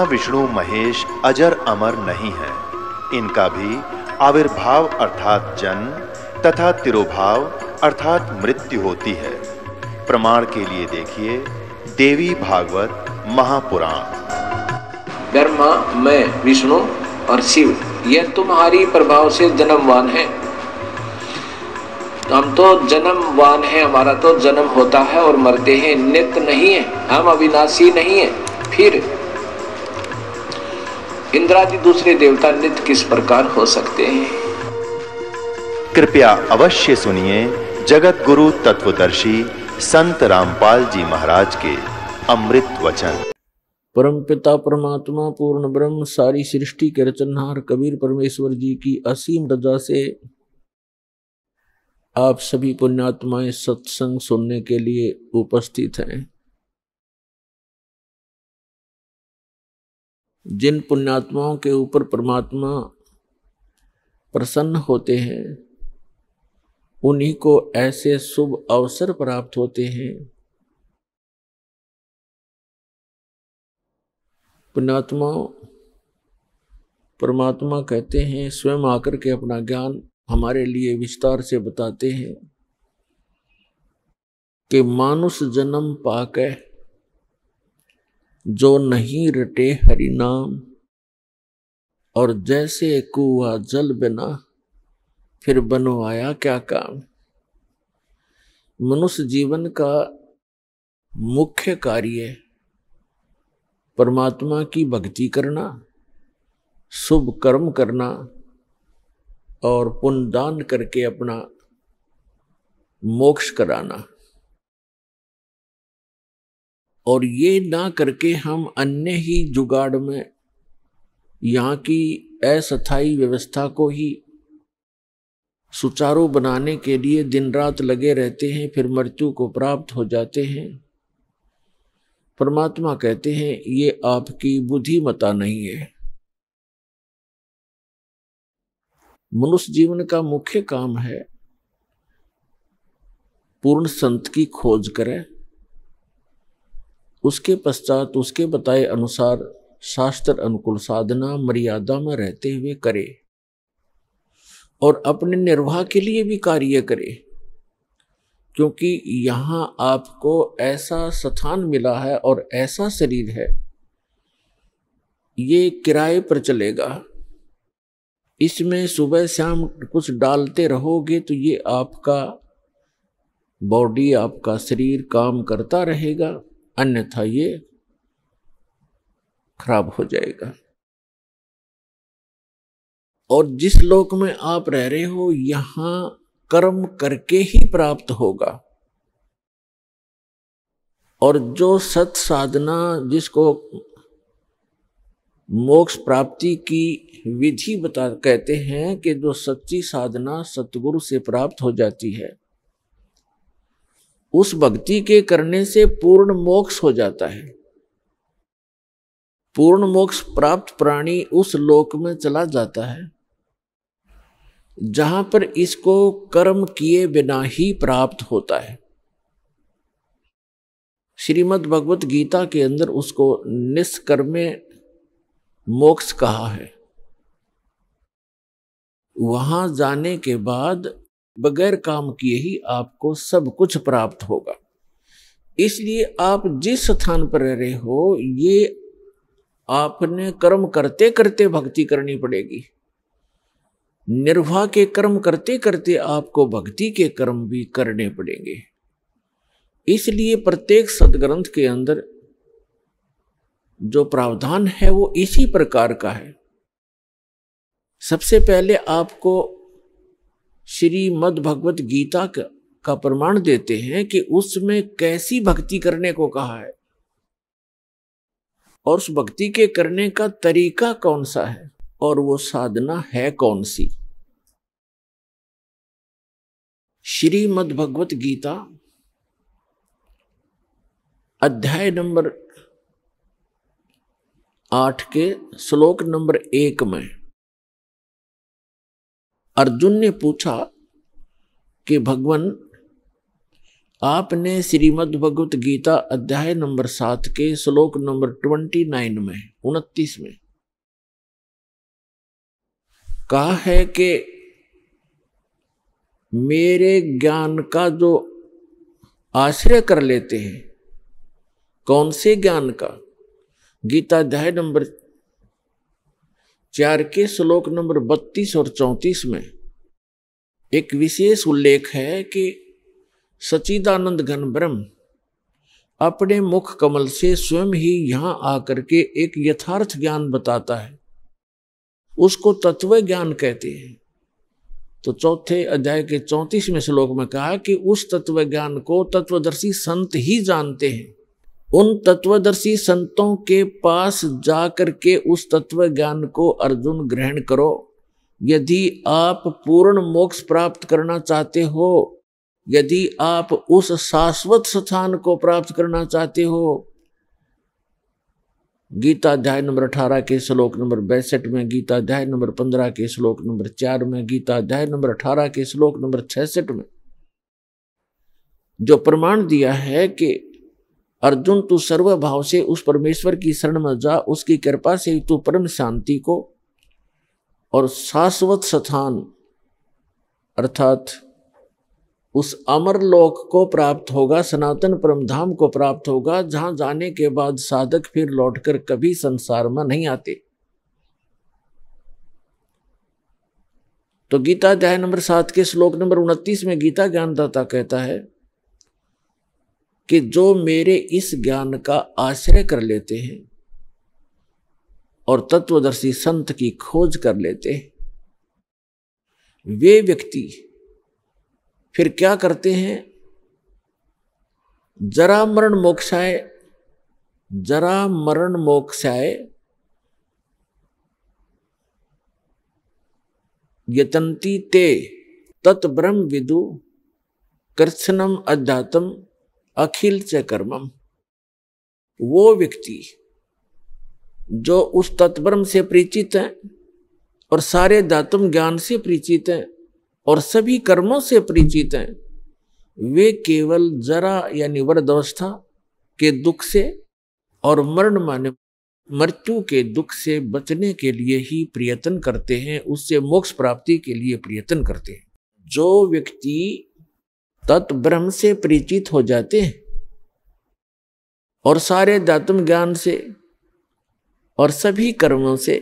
ब्रह्मा विष्णु महेश अजर अमर नहीं है। इनका भी आविर्भाव अर्थात जन्म तथा तिरोभाव अर्थात मृत्यु होती है। प्रमाण के लिए देखिए देवी भागवत महापुराण। ब्रह्मा, मैं, विष्णु और शिव ये तुम्हारी प्रभाव से जन्मवान है। हम तो जन्मवान है, हमारा तो जन्म होता है और मरते हैं, नित्य नहीं है, हम अविनाशी नहीं है। फिर इंद्रादि दूसरे देवता नित्य किस प्रकार हो सकते हैं? कृपया अवश्य सुनिए जगत गुरु तत्वदर्शी संत रामपाल जी महाराज के अमृत वचन। परमपिता परमात्मा पूर्ण ब्रह्म सारी सृष्टि के रचनहार कबीर परमेश्वर जी की असीम रजा से आप सभी पुण्यात्माएं सत्संग सुनने के लिए उपस्थित हैं। जिन पुण्यात्माओं के ऊपर परमात्मा प्रसन्न होते हैं उन्हीं को ऐसे शुभ अवसर प्राप्त होते हैं। पुण्यात्माओं, परमात्मा कहते हैं, स्वयं आकर के अपना ज्ञान हमारे लिए विस्तार से बताते हैं कि मानुष जन्म पाके जो नहीं रटे हरि नाम, और जैसे कुआ जल बिना फिर बनो आया क्या काम। मनुष्य जीवन का मुख्य कार्य परमात्मा की भक्ति करना, शुभ कर्म करना और पुण्य दान करके अपना मोक्ष कराना। और ये ना करके हम अन्य ही जुगाड़ में यहाँ की अस्थायी व्यवस्था को ही सुचारू बनाने के लिए दिन रात लगे रहते हैं, फिर मृत्यु को प्राप्त हो जाते हैं। परमात्मा कहते हैं ये आपकी बुद्धिमता नहीं है। मनुष्य जीवन का मुख्य काम है पूर्ण संत की खोज करें, उसके पश्चात उसके बताए अनुसार शास्त्र अनुकूल साधना मर्यादा में रहते हुए करे और अपने निर्वाह के लिए भी कार्य करे। क्योंकि यहाँ आपको ऐसा स्थान मिला है और ऐसा शरीर है, ये किराए पर चलेगा। इसमें सुबह शाम कुछ डालते रहोगे तो ये आपका बॉडी, आपका शरीर काम करता रहेगा, अन्यथा ये खराब हो जाएगा। और जिस लोक में आप रह रहे हो यहां कर्म करके ही प्राप्त होगा। और जो सत साधना जिसको मोक्ष प्राप्ति की विधि कहते हैं कि जो सच्ची साधना सतगुरु से प्राप्त हो जाती है, उस भक्ति के करने से पूर्ण मोक्ष हो जाता है। पूर्ण मोक्ष प्राप्त प्राणी उस लोक में चला जाता है जहां पर इसको कर्म किए बिना ही प्राप्त होता है। श्रीमद् भगवत गीता के अंदर उसको निष्कर्मे मोक्ष कहा है। वहां जाने के बाद बगैर काम किए ही आपको सब कुछ प्राप्त होगा। इसलिए आप जिस स्थान पर रह रहे हो ये आपने कर्म करते करते भक्ति करनी पड़ेगी। निर्वाह के कर्म करते करते आपको भक्ति के कर्म भी करने पड़ेंगे। इसलिए प्रत्येक सदग्रंथ के अंदर जो प्रावधान है वो इसी प्रकार का है। सबसे पहले आपको श्रीमद् भगवत गीता का प्रमाण देते हैं कि उसमें कैसी भक्ति करने को कहा है और उस भक्ति के करने का तरीका कौन सा है और वो साधना है कौन सी। श्रीमद् भगवत गीता अध्याय नंबर 8 के श्लोक नंबर 1 में अर्जुन ने पूछा कि भगवान आपने श्रीमद् भगवत गीता अध्याय नंबर 7 के श्लोक नंबर 29 में 29 में कहा है कि मेरे ज्ञान का जो आश्रय कर लेते हैं, कौन से ज्ञान का? गीता अध्याय नंबर 4 के श्लोक नंबर 32 और 34 में एक विशेष उल्लेख है कि सच्चिदानंद घन ब्रह्म अपने मुख कमल से स्वयं ही यहां आकर के एक यथार्थ ज्ञान बताता है, उसको तत्व ज्ञान कहते हैं। तो चौथे अध्याय के 34वें श्लोक में कहा कि उस तत्व ज्ञान को तत्वदर्शी संत ही जानते हैं। उन तत्वदर्शी संतों के पास जाकर के उस तत्व ज्ञान को अर्जुन ग्रहण करो। यदि आप पूर्ण मोक्ष प्राप्त करना चाहते हो, यदि आप उस शाश्वत स्थान को प्राप्त करना चाहते हो, गीता अध्याय नंबर 18 के श्लोक नंबर 62 में, गीता अध्याय नंबर 15 के श्लोक नंबर 4 में, गीता अध्याय नंबर 18 के श्लोक नंबर 66 में जो प्रमाण दिया है कि अर्जुन तू सर्वभाव से उस परमेश्वर की शरण में जा, उसकी कृपा से तू परम शांति को और शाश्वत स्थान अर्थात उस अमर लोक को प्राप्त होगा, सनातन परम धाम को प्राप्त होगा, जहां जाने के बाद साधक फिर लौटकर कभी संसार में नहीं आते। तो गीता अध्याय नंबर 7 के श्लोक नंबर 29 में गीता ज्ञानदाता कहता है कि जो मेरे इस ज्ञान का आश्रय कर लेते हैं और तत्वदर्शी संत की खोज कर लेते हैं, वे व्यक्ति फिर क्या करते हैं? जरा मरण मोक्षाय, जरा मरण मोक्षाय यतन्ति ते तत् ब्रह्म विदु कृत्स्नम अध्यात्म अखिल च कर्मम। वो व्यक्ति जो उस तत्ब्रह्म से परिचित हैं और सारे दातुम ज्ञान से परिचित हैं और सभी कर्मों से परिचित हैं, वे केवल जरा यानी वृद्धावस्था के दुख से और मरण माने मृत्यु के दुख से बचने के लिए ही प्रयत्न करते हैं, उससे मोक्ष प्राप्ति के लिए प्रयत्न करते हैं। जो व्यक्ति तत्ब्रह्म से परिचित हो जाते हैं और सारे दातुम ज्ञान से और सभी कर्मों से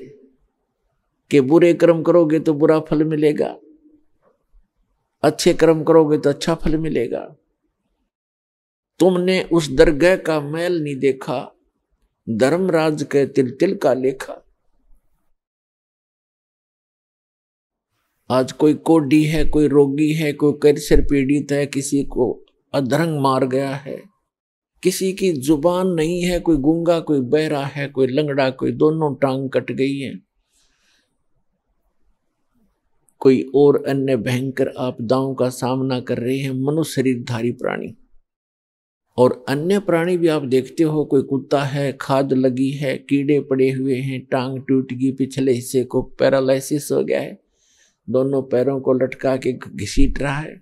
कि बुरे कर्म करोगे तो बुरा फल मिलेगा, अच्छे कर्म करोगे तो अच्छा फल मिलेगा, तुमने उस दरगाह का मैल नहीं देखा, धर्मराज के तिल तिल का लेखा। आज कोई कोढ़ी है, कोई रोगी है, कोई कैंसर पीड़ित है, किसी को अधरंग मार गया है, किसी की जुबान नहीं है, कोई गूंगा, कोई बहरा है, कोई लंगड़ा, कोई दोनों टांग कट गई है, कोई और अन्य भयंकर आपदाओं का सामना कर रहे हैं मनुष्य शरीरधारी प्राणी। और अन्य प्राणी भी आप देखते हो, कोई कुत्ता है, खाद लगी है, कीड़े पड़े हुए हैं, टांग टूट गई, पिछले हिस्से को पैरालिसिस हो गया है, दोनों पैरों को लटका के घसीट रहा है।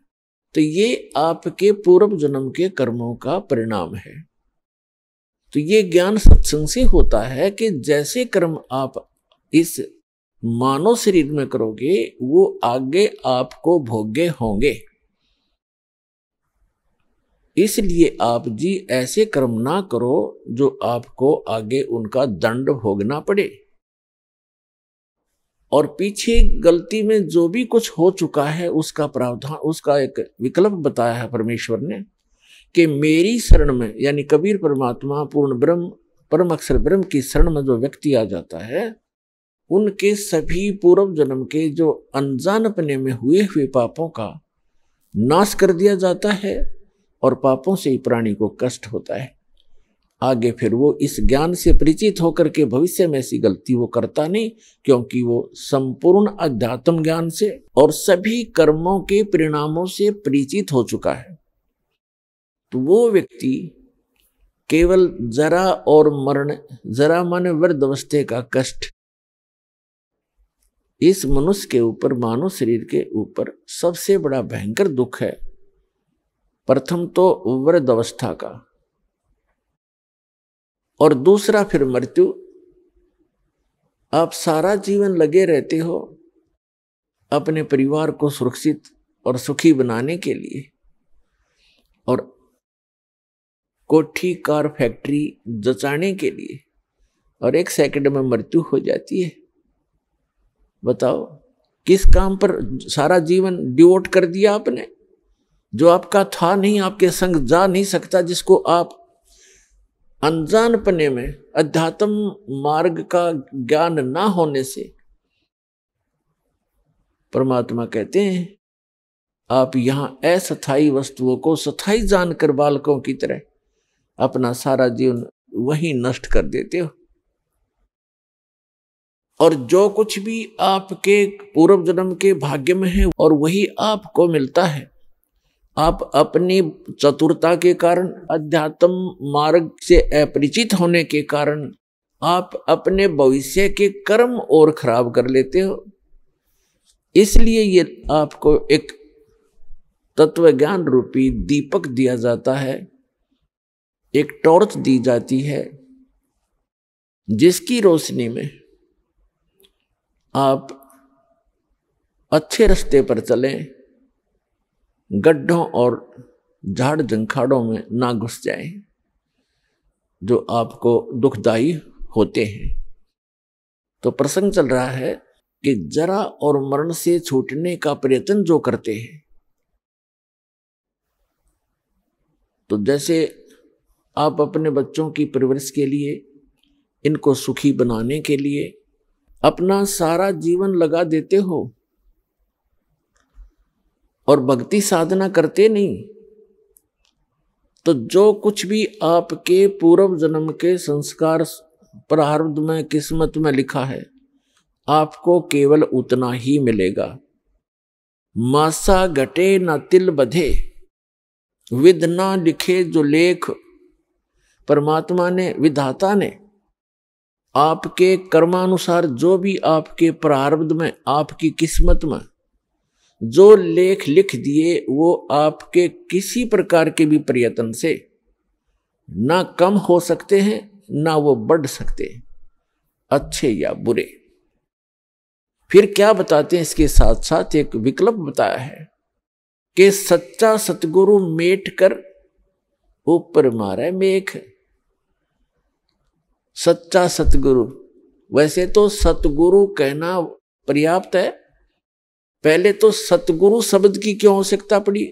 तो ये आपके पूर्व जन्म के कर्मों का परिणाम है। तो ये ज्ञान सत्संग से होता है कि जैसे कर्म आप इस मानव शरीर में करोगे वो आगे आपको भोग्य होंगे। इसलिए आप जी ऐसे कर्म ना करो जो आपको आगे उनका दंड भोगना पड़े। और पीछे गलती में जो भी कुछ हो चुका है उसका प्रावधान, उसका एक विकल्प बताया है परमेश्वर ने कि मेरी शरण में, यानी कबीर परमात्मा पूर्ण ब्रह्म परम अक्षर ब्रह्म की शरण में जो व्यक्ति आ जाता है, उनके सभी पूर्व जन्म के जो अनजानपने में हुए पापों का नाश कर दिया जाता है और पापों से ही प्राणी को कष्ट होता है। आगे फिर वो इस ज्ञान से परिचित होकर के भविष्य में ऐसी गलती वो करता नहीं, क्योंकि वो संपूर्ण अध्यात्म ज्ञान से और सभी कर्मों के परिणामों से परिचित हो चुका है। तो वो व्यक्ति केवल जरा और मरण, जरा माने वृद्धावस्था का कष्ट, इस मनुष्य के ऊपर, मानव शरीर के ऊपर सबसे बड़ा भयंकर दुख है। प्रथम तो वृद्ध अवस्था का, और दूसरा फिर मृत्यु। आप सारा जीवन लगे रहते हो अपने परिवार को सुरक्षित और सुखी बनाने के लिए, और कोठी कार फैक्ट्री जचाने के लिए, और एक सेकंड में मृत्यु हो जाती है। बताओ किस काम पर सारा जीवन डिवोट कर दिया आपने, जो आपका था नहीं, आपके संग जा नहीं सकता, जिसको आप अनजानपने में, अध्यात्म मार्ग का ज्ञान ना होने से, परमात्मा कहते हैं आप यहां अस्थायी वस्तुओं को स्थायी जानकर बालकों की तरह अपना सारा जीवन वही नष्ट कर देते हो। और जो कुछ भी आपके पूर्व जन्म के भाग्य में है और वही आपको मिलता है। आप अपनी चतुरता के कारण, अध्यात्म मार्ग से अपरिचित होने के कारण आप अपने भविष्य के कर्म और खराब कर लेते हो। इसलिए ये आपको एक तत्व ज्ञान रूपी दीपक दिया जाता है, एक टॉर्च दी जाती है, जिसकी रोशनी में आप अच्छे रास्ते पर चलें, गड्ढों और झाड़ जंखाड़ों में ना घुस जाएं, जो आपको दुखदाई होते हैं। तो प्रसंग चल रहा है कि जरा और मरण से छूटने का प्रयत्न जो करते हैं, तो जैसे आप अपने बच्चों की परवरिश के लिए, इनको सुखी बनाने के लिए अपना सारा जीवन लगा देते हो और भक्ति साधना करते नहीं, तो जो कुछ भी आपके पूर्व जन्म के संस्कार प्रारब्ध में, किस्मत में लिखा है, आपको केवल उतना ही मिलेगा। मासा घटे ना तिल बधे, विध ना लिखे जो लेख। परमात्मा ने, विधाता ने आपके कर्मानुसार जो भी आपके प्रारब्ध में, आपकी किस्मत में जो लेख लिख दिए, वो आपके किसी प्रकार के भी प्रयत्न से ना कम हो सकते हैं, ना वो बढ़ सकते हैं, अच्छे या बुरे। फिर क्या बताते हैं, इसके साथ साथ एक विकल्प बताया है कि सच्चा सतगुरु मेट कर ऊपर मारे मेघ। सच्चा सतगुरु, वैसे तो सतगुरु कहना पर्याप्त है, पहले तो सतगुरु शब्द की क्यों आवश्यकता पड़ी?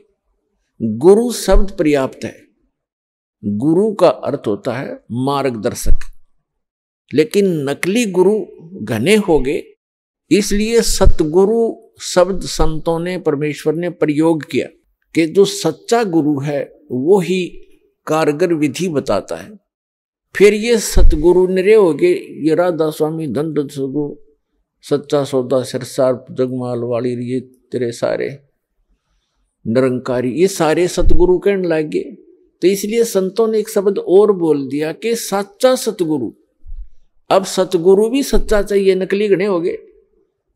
गुरु शब्द पर्याप्त है। गुरु का अर्थ होता है मार्गदर्शक, लेकिन नकली गुरु घने हो गए, इसलिए सतगुरु शब्द संतों ने, परमेश्वर ने प्रयोग किया कि जो सच्चा गुरु है वो ही कारगर विधि बताता है। फिर ये सतगुरु निरे हो गए, ये राधा स्वामी, धन सतगुरु, सच्चा सौदा, सिरसार, जगमाल वाली, ये तेरे सारे निरंकारी, ये सारे सतगुरु कहने लगे। तो इसलिए संतों ने एक शब्द और बोल दिया कि सच्चा सतगुरु। अब सतगुरु भी सच्चा चाहिए, नकली घने हो गए,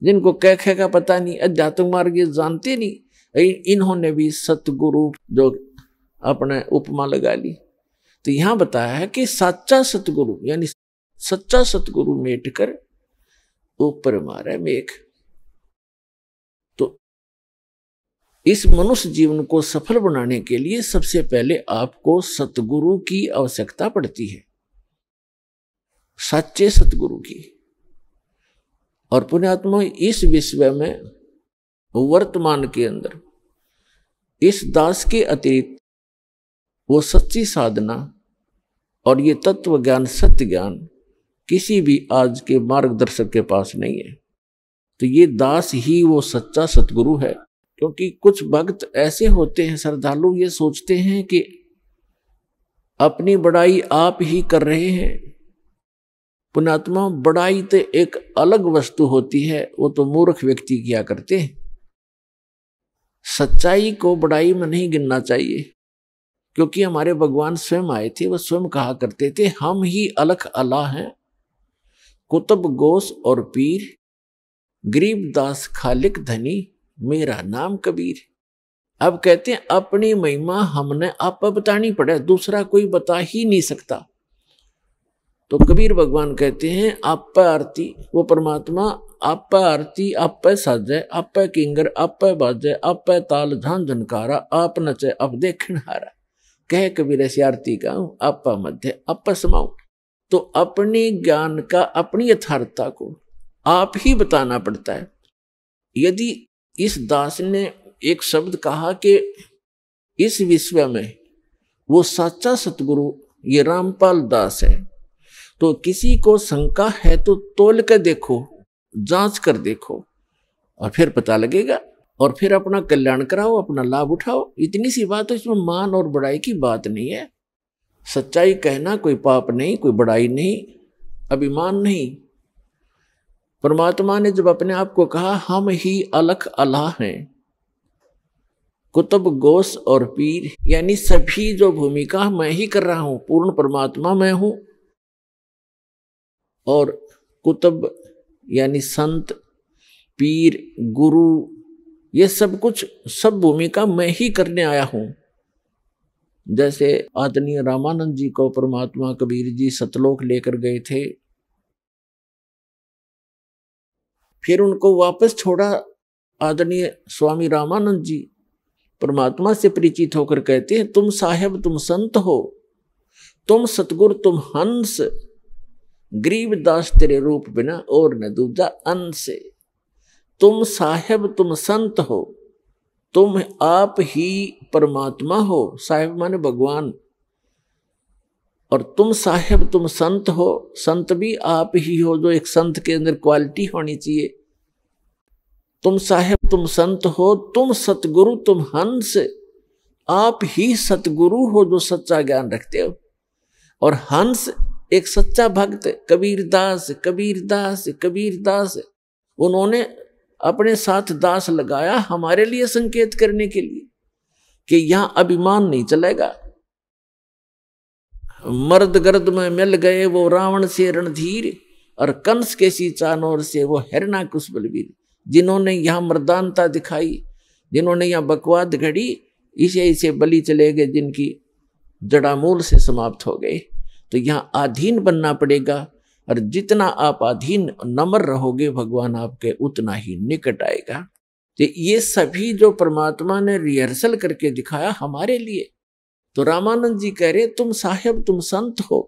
जिनको कह का पता नहीं, अध्यात्म मार्ग ये जानते नहीं, इन्होंने भी सतगुरु जो अपने उपमा लगा ली। तो यहां बताया है कि सच्चा सतगुरु, यानी सच्चा सतगुरु मेट कर ऊपर मारे मेघ। तो इस मनुष्य जीवन को सफल बनाने के लिए सबसे पहले आपको सतगुरु की आवश्यकता पड़ती है, सच्चे सतगुरु की। और पुण्यात्मा, इस विश्व में वर्तमान के अंदर इस दास के अतिरिक्त वो सच्ची साधना और ये तत्व ज्ञान, सत्य ज्ञान किसी भी आज के मार्गदर्शक के पास नहीं है। तो ये दास ही वो सच्चा सतगुरु है। क्योंकि कुछ भक्त ऐसे होते हैं, श्रद्धालु, ये सोचते हैं कि अपनी बड़ाई आप ही कर रहे हैं। पुण्यात्मा, बड़ाई तो एक अलग वस्तु होती है, वो तो मूर्ख व्यक्ति किया करते हैं। सच्चाई को बड़ाई में नहीं गिनना चाहिए, क्योंकि हमारे भगवान स्वयं आए थे, वो स्वयं कहा करते थे, हम ही अलख अला हैं, कुतुब गोस और पीर, गरीब दास खालिक धनी, मेरा नाम कबीर। अब कहते हैं अपनी महिमा हमने आप बतानी पड़े, दूसरा कोई बता ही नहीं सकता। तो कबीर भगवान कहते हैं आप आरती, वो परमात्मा आप आरती, आप साजे, आप किंगर, आप बाजे, आप ताल झान झनकारा, आप नचे अब देखन हारा, कह कबीर ऐसी आरती गाऊं, आप मध्य आप समाऊं। तो अपने ज्ञान का, अपनी यथार्थता को आप ही बताना पड़ता है। यदि इस दास ने एक शब्द कहा कि इस विश्व में वो सच्चा सतगुरु ये रामपाल दास है, तो किसी को शंका है तो तोल कर देखो, जांच कर देखो, और फिर पता लगेगा, और फिर अपना कल्याण कराओ, अपना लाभ उठाओ। इतनी सी बात है, इसमें मान और बड़ाई की बात नहीं है। सच्चाई कहना कोई पाप नहीं, कोई बड़ाई नहीं, अभिमान नहीं। परमात्मा ने जब अपने आप को कहा हम ही अलख अल्लाह हैं, कुतुब गोस और पीर, यानी सभी जो भूमिका मैं ही कर रहा हूं, पूर्ण परमात्मा मैं हूं, और कुतुब यानी संत, पीर, गुरु, ये सब कुछ, सब भूमिका मैं ही करने आया हूं। जैसे आदरणीय रामानंद जी को परमात्मा कबीर जी सतलोक लेकर गए थे, फिर उनको वापस छोड़ा। आदरणीय स्वामी रामानंद जी परमात्मा से परिचित होकर कहते हैं तुम साहेब तुम संत हो, तुम सतगुरु तुम हंस, गरीबदास तेरे रूप बिना और न दूजा अंश। तुम साहेब तुम संत हो, तुम आप ही परमात्मा हो, साहेब माने भगवान, और तुम साहेब तुम संत हो, संत भी आप ही हो, जो एक संत के अंदर क्वालिटी होनी चाहिए। तुम साहेब तुम संत हो, तुम सतगुरु तुम हंस, आप ही सतगुरु हो जो सच्चा ज्ञान रखते हो। और हंस एक सच्चा भक्त कबीरदास, कबीरदास, कबीरदास, उन्होंने अपने साथ दास लगाया हमारे लिए संकेत करने के लिए कि यहां अभिमान नहीं चलेगा। मर्द गर्द में मिल गए वो रावण से रणधीर, और कंस के सी चानोर से वो हिरणाकुश बलवीर। जिन्होंने यहाँ मर्दानता दिखाई, जिन्होंने यहाँ बकवाद घड़ी, इसे बलि चले गए, जिनकी जड़ामूल से समाप्त हो गए। तो यहाँ अधीन बनना पड़ेगा, और जितना आप अधीन नम्र रहोगे भगवान आपके उतना ही निकट आएगा। तो ये सभी जो परमात्मा ने रिहर्सल करके दिखाया हमारे लिए। तो रामानंद जी कह रहे तुम साहेब तुम संत हो,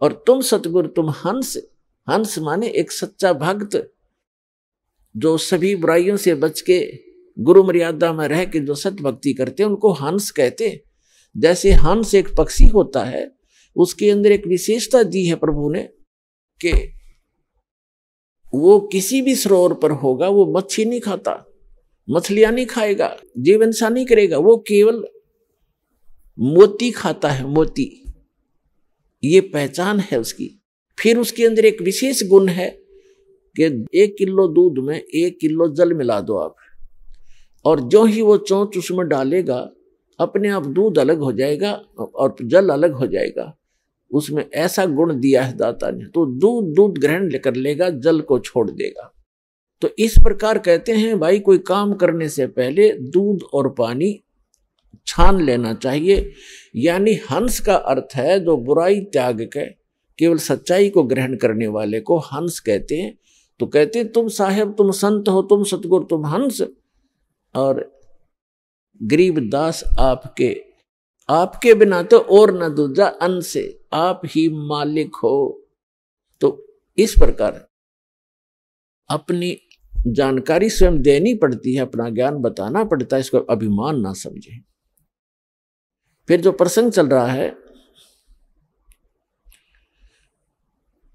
और तुम सतगुरु तुम हंस। हंस माने एक सच्चा भक्त जो सभी बुराइयों से बच के गुरु मर्यादा में रह के जो सत भक्ति करते हैं उनको हंस कहते। जैसे हंस एक पक्षी होता है, उसके अंदर एक विशेषता दी है प्रभु ने कि वो किसी भी सरोवर पर होगा, वो मच्छी नहीं खाता, मछलियां नहीं खाएगा, जीवन सा नहीं करेगा, वो केवल मोती खाता है, मोती, ये पहचान है उसकी। फिर उसके अंदर एक विशेष गुण है कि 1 किलो दूध में 1 किलो जल मिला दो आप, और जो ही वो चोंच उसमें डालेगा अपने आप दूध अलग हो जाएगा और जल अलग हो जाएगा। उसमें ऐसा गुण दिया है दाता ने, तो दूध ग्रहण कर लेगा, जल को छोड़ देगा। तो इस प्रकार कहते हैं भाई कोई काम करने से पहले दूध और पानी छान लेना चाहिए। यानी हंस का अर्थ है जो बुराई त्याग के केवल सच्चाई को ग्रहण करने वाले को हंस कहते हैं। तो कहते हैं तुम साहेब तुम संत हो, तुम सतगुरु तुम हंस, और गरीबदास आपके बिना तो और न दूजा अन से, आप ही मालिक हो। तो इस प्रकार अपनी जानकारी स्वयं देनी पड़ती है, अपना ज्ञान बताना पड़ता है, इसको अभिमान ना समझे। फिर जो प्रसंग चल रहा है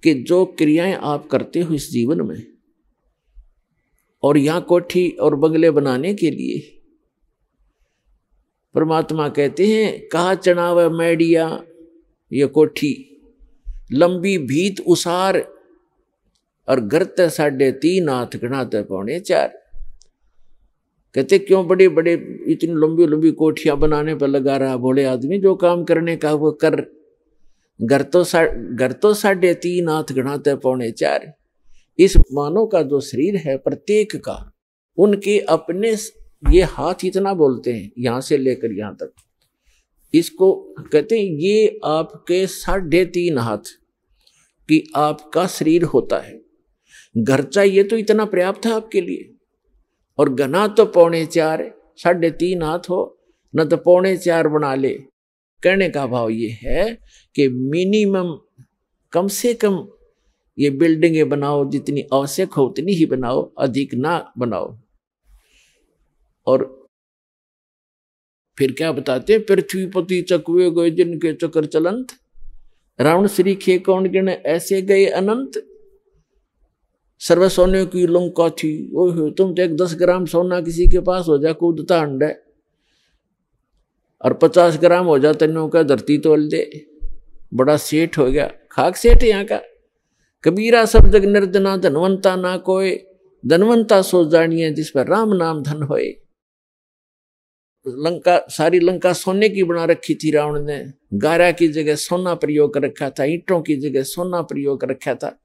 कि जो क्रियाएं आप करते हो इस जीवन में, और यहां कोठी और बंगले बनाने के लिए परमात्मा कहते हैं कहा चढ़ावे मैडिया ये कोठी, लंबी भीत उसार, और गरते 3.5 हाथ गणाते 4.25। कहते क्यों बड़े बड़े इतनी लंबी लंबी कोठियां बनाने पर लगा रहा भोले आदमी, जो काम करने का वो कर। घर तो 3.5 हाथ गणाते 4.25। इस मानव का जो शरीर है प्रत्येक का, उनके अपने ये हाथ इतना बोलते हैं यहां से लेकर यहां तक, इसको कहते हैं ये आपके 3.5 हाथ कि आपका शरीर होता है। घर चाहिए तो इतना पर्याप्त है आपके लिए, और घना तो 4.25 है, 3.5 हाथ हो न तो 4.25 बना ले। कहने का भाव ये है कि मिनिमम कम से कम ये बिल्डिंगें बनाओ, जितनी आवश्यक हो उतनी ही बनाओ, अधिक ना बनाओ। और फिर क्या बताते हैं, पृथ्वीपति चकवे गए जिनके चक्कर चलंत, रावण श्री खे कौन गिने ऐसे गए अनंत। सर्व सोने की लंका थी, ओह तुम तो एक 10 ग्राम सोना किसी के पास हो जाए कूदता अंड है, और 50 ग्राम हो जाता तेनों का धरती तोल दे, बड़ा सेठ हो गया। खाक सेठ यहाँ का। कबीरा सब जग निर्धना धनवंता ना कोय, धनवंता सो जानिए जिस पर राम नाम धन होए। लंका, सारी लंका सोने की बना रखी थी रावण ने, गारा की जगह सोना प्रयोग कर रखा था, ईंटों की जगह सोना प्रयोग कर रखा था,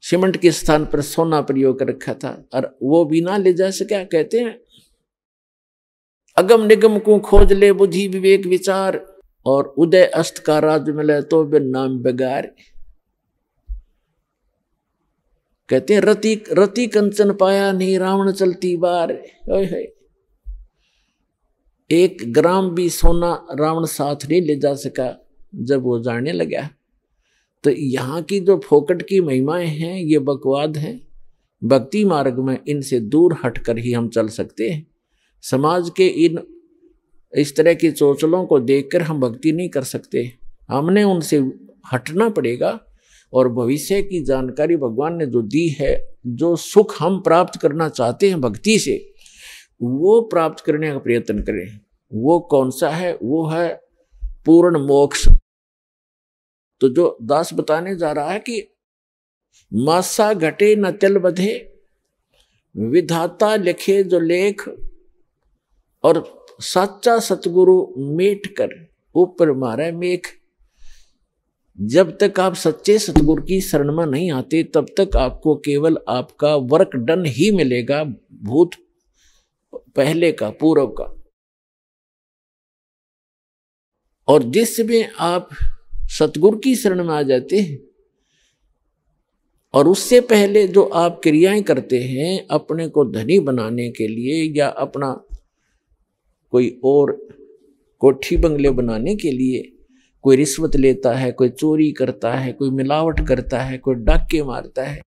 सीमेंट के स्थान पर सोना प्रयोग कर रखा था, और वो भी ना ले जा सका। कहते हैं अगम निगम को खोज ले बुद्धि विवेक विचार, और उदय अस्त का राज मिले तो बिन नाम बेगार। कहते हैं रति रति कंचन पाया नहीं रावण चलती बार। ओए 1 ग्राम भी सोना रावण साथ नहीं ले जा सका जब वो जाने लगा। तो यहाँ की जो फोकट की महिमाएं हैं ये बकवाद हैं। भक्ति मार्ग में इनसे दूर हटकर ही हम चल सकते हैं। समाज के इस तरह की चोचलों को देखकर हम भक्ति नहीं कर सकते, हमने उनसे हटना पड़ेगा। और भविष्य की जानकारी भगवान ने जो दी है, जो सुख हम प्राप्त करना चाहते हैं भक्ति से, वो प्राप्त करने का प्रयत्न करें। वो कौन सा है? वो है पूर्ण मोक्ष। तो जो दास बताने जा रहा है कि मासा घटे न तिल बधे, विधाता लिखे जो लेख, और सच्चा सतगुरु मेट कर ऊपर मारे मेख। जब तक आप सच्चे सतगुरु की शरण में नहीं आते तब तक आपको केवल आपका वर्क डन ही मिलेगा, भूत पहले का, पूर्व का। और जिस समय आप सतगुरु की शरण में आ जाते हैं और उससे पहले जो आप क्रियाएं करते हैं अपने को धनी बनाने के लिए या अपना कोई और कोठी बंगले बनाने के लिए, कोई रिश्वत लेता है, कोई चोरी करता है, कोई मिलावट करता है, कोई डाके मारता है,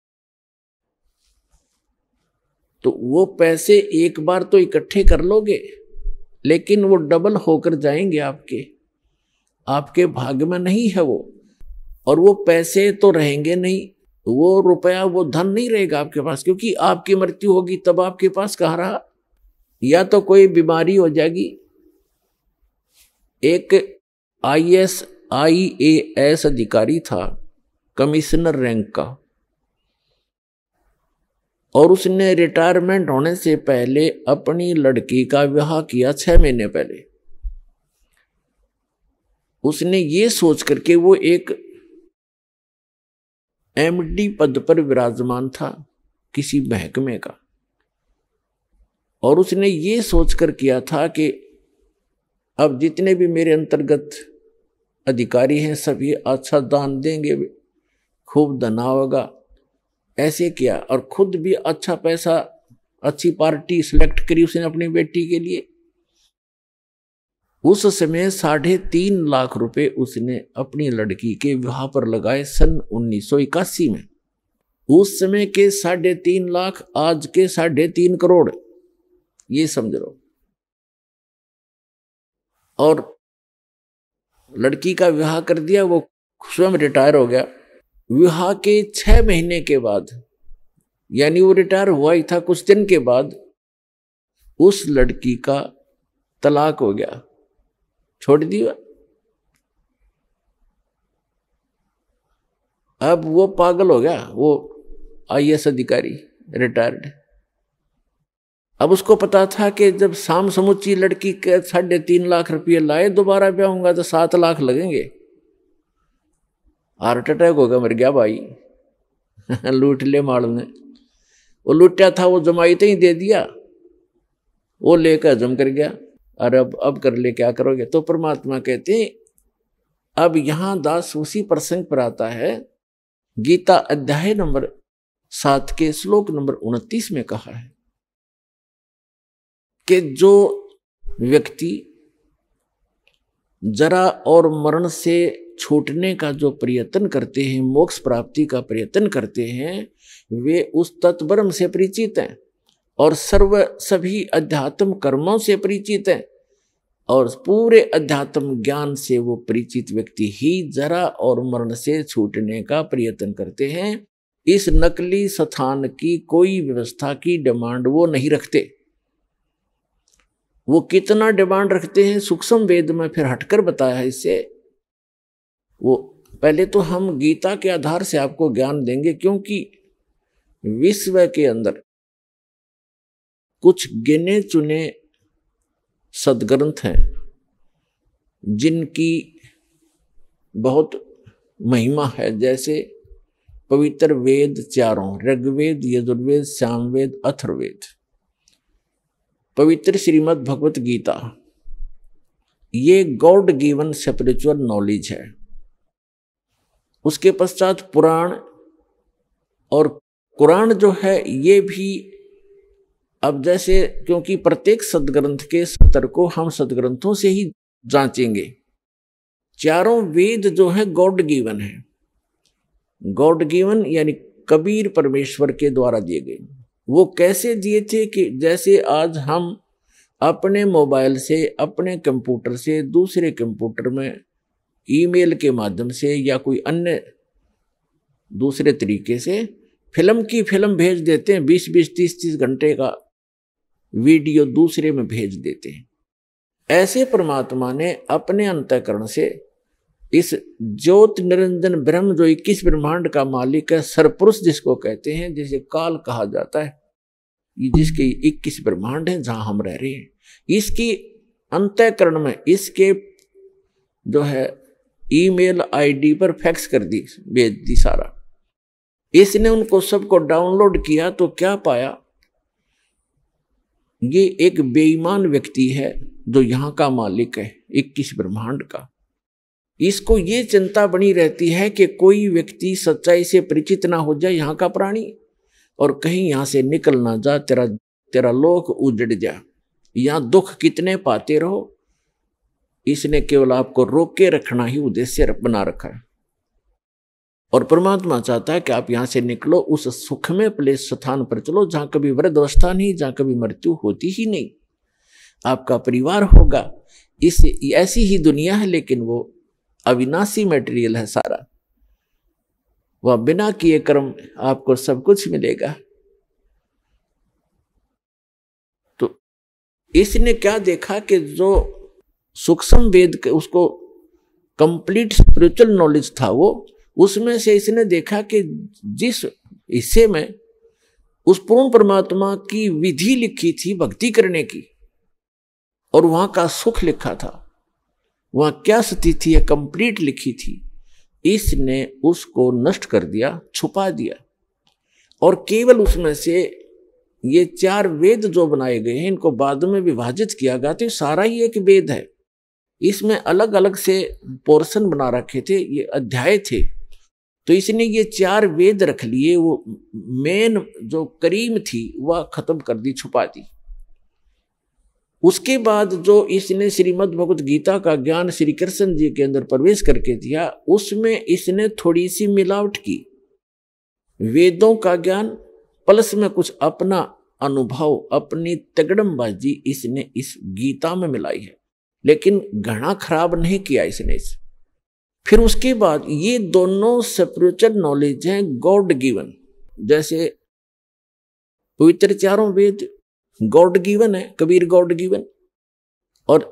तो वो पैसे एक बार तो इकट्ठे कर लोगे लेकिन वो डबल होकर जाएंगे आपके भाग्य में नहीं है वो। और वो पैसे तो रहेंगे नहीं, वो रुपया, वो धन नहीं रहेगा आपके पास, क्योंकि आपकी मृत्यु होगी तब आपके पास कहाँ रहा। या तो कोई बीमारी हो जाएगी। एक IAS अधिकारी था, कमिश्नर रैंक का, और उसने रिटायरमेंट होने से पहले अपनी लड़की का विवाह किया 6 महीने पहले। उसने ये सोच करके, वो एक MD पद पर विराजमान था किसी महकमे का, और उसने ये सोचकर किया था कि अब जितने भी मेरे अंतर्गत अधिकारी हैं सभी अच्छा दान देंगे, खूब धना होगा। ऐसे किया और खुद भी अच्छा पैसा, अच्छी पार्टी सिलेक्ट करी उसने अपनी बेटी के लिए। उस समय 3.5 लाख रुपए उसने अपनी लड़की के विवाह पर लगाए सन 1981 में। उस समय के 3.5 लाख आज के 3.5 करोड़, ये समझ लो। और लड़की का विवाह कर दिया, वो स्वयं रिटायर हो गया। विवाह के 6 महीने के बाद, यानी वो रिटायर हुआ ही था, कुछ दिन के बाद उस लड़की का तलाक हो गया, छोड़ दिया। अब वो पागल हो गया, वो IAS अधिकारी रिटायर्ड। अब उसको पता था कि जब शाम समुची लड़की के 3.5 लाख रुपये लाए, दोबारा ब्याह होगा तो 7 लाख लगेंगे। हार्ट अटैक होगा, मर गया भाई। लूट ले माल ने, वो लूटा था वो जमाई तो ही दे दिया। वो लेकर हजम कर गया, और अब कर ले, क्या करोगे? तो परमात्मा कहते हैं, अब यहां दास उसी प्रसंग पर आता है। गीता अध्याय नंबर 7 के श्लोक नंबर 29 में कहा है कि जो व्यक्ति जरा और मरण से छूटने का जो प्रयत्न करते हैं, मोक्ष प्राप्ति का प्रयत्न करते हैं, वे उस तत्ब्रह्म से परिचित हैं और सभी अध्यात्म कर्मों से परिचित हैं, और पूरे अध्यात्म ज्ञान से वो परिचित व्यक्ति ही जरा और मरण से छूटने का प्रयत्न करते हैं। इस नकली स्थान की कोई व्यवस्था की डिमांड वो नहीं रखते। वो कितना डिमांड रखते हैं सूक्ष्म वेद में फिर हटकर बताया है। इससे वो पहले तो हम गीता के आधार से आपको ज्ञान देंगे, क्योंकि विश्व के अंदर कुछ गिने चुने सदग्रंथ हैं जिनकी बहुत महिमा है, जैसे पवित्र वेद चारों, ऋग्वेद, यजुर्वेद, सामवेद, अथर्ववेद, पवित्र श्रीमद् भगवत गीता, ये गॉड गिवन स्पिरिचुअल नॉलेज है। उसके पश्चात पुराण, और कुरान जो है ये भी, अब जैसे क्योंकि प्रत्येक सदग्रंथ के सत्तर को हम सदग्रंथों से ही जांचेंगे। चारों वेद जो है गॉड गिवन है। गॉड गिवन यानी कबीर परमेश्वर के द्वारा दिए गए। वो कैसे दिए थे कि जैसे आज हम अपने मोबाइल से, अपने कंप्यूटर से दूसरे कंप्यूटर में ईमेल के माध्यम से या कोई अन्य दूसरे तरीके से फिल्म की फिल्म भेज देते हैं, 20-20, 30-30 घंटे का वीडियो दूसरे में भेज देते हैं। ऐसे परमात्मा ने अपने अंतःकरण से इस ज्योत निरंजन ब्रह्म, जो 21 ब्रह्मांड का मालिक है, सरपुरुष जिसको कहते हैं, जिसे काल कहा जाता है, जिसके 21 ब्रह्मांड हैं जहां हम रह रहे हैं, इसकी अंतःकरण में इसके जो है ईमेल आईडी पर फैक्स कर दी, भेज दी सारा। इसने उनको सबको डाउनलोड किया तो क्या पाया? ये एक बेईमान व्यक्ति है जो यहाँ का मालिक है 21 ब्रह्मांड का। इसको ये चिंता बनी रहती है कि कोई व्यक्ति सच्चाई से परिचित ना हो जाए, यहाँ का प्राणी, और कहीं यहाँ से निकल ना जा, तेरा लोक उजड़ जा, यहाँ दुख कितने पाते रहो। इसने केवल आपको रोक के रखना ही उद्देश्य बना रखा है, और परमात्मा चाहता है कि आप यहाँ से निकलो, उस सुखमय प्लेस स्थान पर चलो जहाँ कभी वृद्धावस्था नहीं, जहाँ कभी मृत्यु होती ही नहीं, आपका परिवार होगा। इस ऐसी ही दुनिया है, लेकिन वो अविनाशी मटेरियल है सारा। वह बिना किए कर्म आपको सब कुछ मिलेगा। तो इसने क्या देखा कि जो सूक्ष्म वेद के उसको कंप्लीट स्पिरिचुअल नॉलेज था, वो उसमें से इसने देखा कि जिस हिस्से में उस पूर्ण परमात्मा की विधि लिखी थी भक्ति करने की, और वहां का सुख लिखा था, वहां क्या स्थिति है कंप्लीट लिखी थी, इसने उसको नष्ट कर दिया, छुपा दिया, और केवल उसमें से ये 4 वेद जो बनाए गए हैं, इनको बाद में विभाजित किया गया, तो सारा ही एक वेद है। इसमें अलग अलग से पोर्शन बना रखे थे, ये अध्याय थे, तो इसने ये 4 वेद रख लिए। वो मेन जो करीम थी वह खत्म कर दी, छुपा दी। उसके बाद जो इसने श्रीमद् भगवत गीता का ज्ञान श्री कृष्ण जी के अंदर प्रवेश करके दिया, उसमें इसने थोड़ी सी मिलावट की। वेदों का ज्ञान प्लस में कुछ अपना अनुभव, अपनी तगड़मबाजी इसने इस गीता में मिलाई है, लेकिन घना खराब नहीं किया इसने इसे। फिर उसके बाद ये दोनों स्पिरिचुअल नॉलेज हैं गॉड गिवन। जैसे पवित्र चारों वेद गॉड गिवन है, कबीर गॉड गिवन, और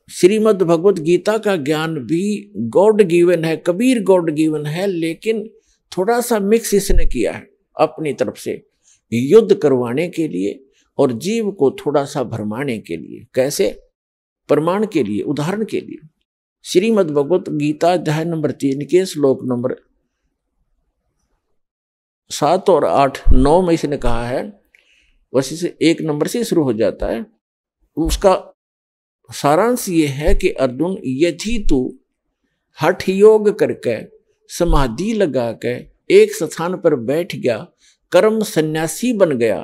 श्रीमद् भगवत गीता का ज्ञान भी गॉड गिवन है, कबीर गॉड गिवन है, लेकिन थोड़ा सा मिक्स इसने किया है अपनी तरफ से, युद्ध करवाने के लिए और जीव को थोड़ा सा भरमाने के लिए। कैसे? प्रमाण के लिए, उदाहरण के लिए। श्रीमद् भगवत गीता अध्याय नंबर 3 के श्लोक नंबर 7 और 8, 9 में इसने कहा है, वैसे से 1 नंबर से शुरू हो जाता है उसका सारांश ये है कि अर्जुन, यदि तू हठ योग करके समाधि लगा के एक स्थान पर बैठ गया, कर्म सन्यासी बन गया,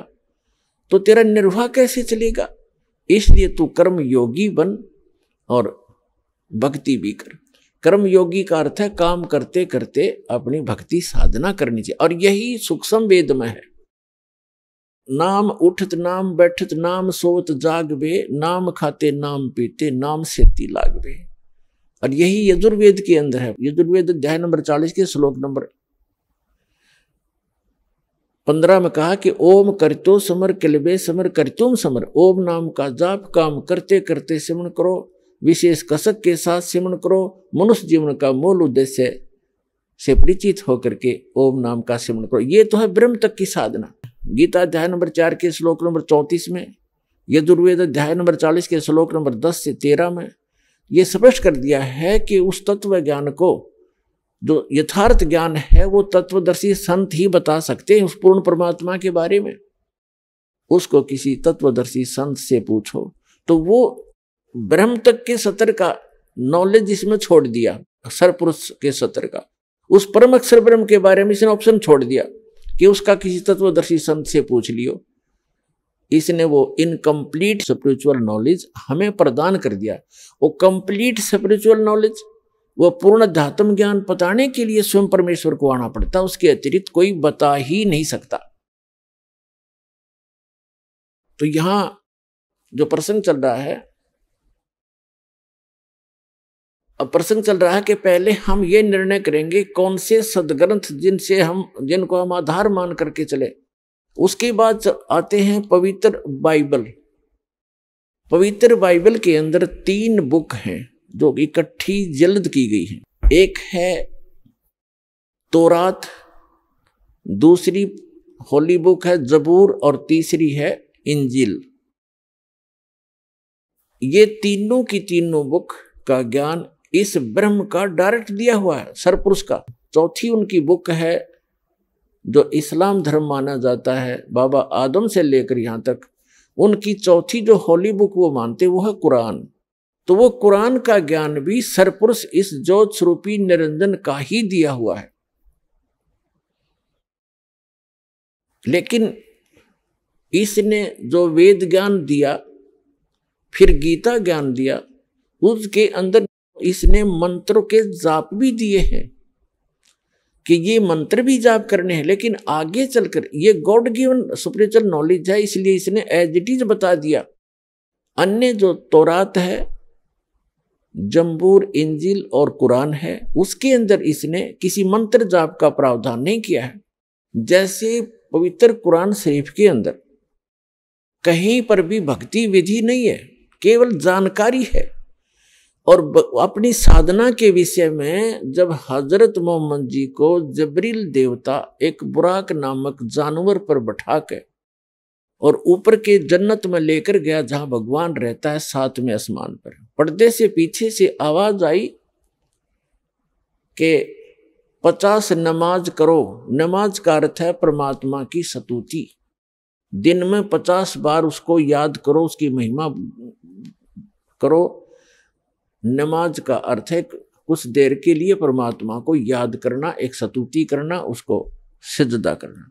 तो तेरा निर्वाह कैसे चलेगा? इसलिए तू कर्म योगी बन और भक्ति भी कर। कर्म योगी का अर्थ है काम करते करते अपनी भक्ति साधना करनी चाहिए, और यही सूक्ष्म वेद में है। नाम उठत नाम बैठत नाम सोवत जागबे, नाम खाते नाम पीते नाम सेती लागबे। और यही यजुर्वेद के अंदर है। यजुर्वेद अध्याय नंबर 40 के श्लोक नंबर 15 में कहा कि ओम करतो समर किलबे समर करतुम समर। ओम नाम का जाप काम करते करते सिमरण करो, विशेष कसक के साथ सिमरण करो, मनुष्य जीवन का मूल उद्देश्य से परिचित होकर के ओम नाम का सिमरण करो। ये तो है ब्रह्म तक की साधना। गीता अध्याय नंबर 4 के श्लोक नंबर 34 में, यजुर्वेद अध्याय नंबर 40 के श्लोक नंबर 10 से 13 में ये स्पष्ट कर दिया है कि उस तत्व ज्ञान को, जो यथार्थ ज्ञान है, वो तत्वदर्शी संत ही बता सकते हैं उस पूर्ण परमात्मा के बारे में। उसको किसी तत्वदर्शी संत से पूछो तो वो ब्रह्म तक के सत्र का नॉलेज इसमें छोड़ दिया, सरपुरुष के सत्र का, उस परम अक्षर ब्रह्म के बारे में इसने ऑप्शन छोड़ दिया कि उसका किसी तत्वदर्शी संत से पूछ लियो। इसने वो इनकम्प्लीट स्पिरिचुअल नॉलेज हमें प्रदान कर दिया। वो कंप्लीट स्पिरिचुअल नॉलेज, वो पूर्ण अध्यात्म ज्ञान बताने के लिए स्वयं परमेश्वर को आना पड़ता, उसके अतिरिक्त कोई बता ही नहीं सकता। तो यहां जो प्रसंग चल रहा है, अब प्रसंग चल रहा है कि पहले हम ये निर्णय करेंगे कौन से सदग्रंथ जिनको हम आधार मान करके चले। उसके बाद आते हैं पवित्र बाइबल। पवित्र बाइबल के अंदर 3 बुक हैं जो इकट्ठी जल्द की गई हैं। एक है तौरात, दूसरी होली बुक है जबूर, और तीसरी है इंजील। ये तीनों की तीनों बुक का ज्ञान इस ब्रह्म का डायरेक्ट दिया हुआ है, सरपुरुष का। चौथी उनकी बुक है जो इस्लाम धर्म माना जाता है, बाबा आदम से लेकर यहाँ तक, उनकी चौथी जो होली बुक वो मानते वो है कुरान। तो वो कुरान का ज्ञान भी सरपुरुष इस ज्योत स्वरूपी निरंजन का ही दिया हुआ है। लेकिन इसने जो वेद ज्ञान दिया, फिर गीता ज्ञान दिया, उसके अंदर इसने मंत्रों के जाप भी दिए हैं कि ये मंत्र भी जाप करने हैं। लेकिन आगे चलकर ये गॉड गिवन स्पिरिचुअल नॉलेज है, इसलिए इसने एज इट इज बता दिया। अन्य जो तौरात है, जंबूर, इंजील और कुरान है, उसके अंदर इसने किसी मंत्र जाप का प्रावधान नहीं किया है। जैसे पवित्र कुरान शरीफ के अंदर कहीं पर भी भक्ति विधि नहीं है, केवल जानकारी है। और अपनी साधना के विषय में जब हजरत मोहम्मद जी को जबरील देवता एक बुराक नामक जानवर पर बैठा के और ऊपर के जन्नत में लेकर गया जहां भगवान रहता है 7वें आसमान पर, पर्दे से पीछे से आवाज आई कि 50 नमाज करो। नमाज का अर्थ है परमात्मा की स्तुति। दिन में 50 बार उसको याद करो, उसकी महिमा करो। नमाज का अर्थ है कुछ देर के लिए परमात्मा को याद करना, एक स्तुति करना, उसको सिजदा करना।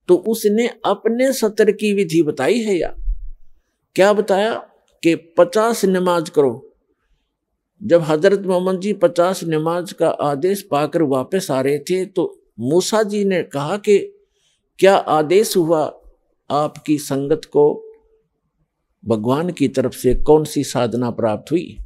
तो उसने अपने सत्र की विधि बताई है या क्या बताया कि 50 नमाज करो। जब हजरत मोहम्मद जी 50 नमाज का आदेश पाकर वापस आ रहे थे तो मूसा जी ने कहा कि क्या आदेश हुआ आपकी संगत को, भगवान की तरफ से कौन सी साधना प्राप्त हुई?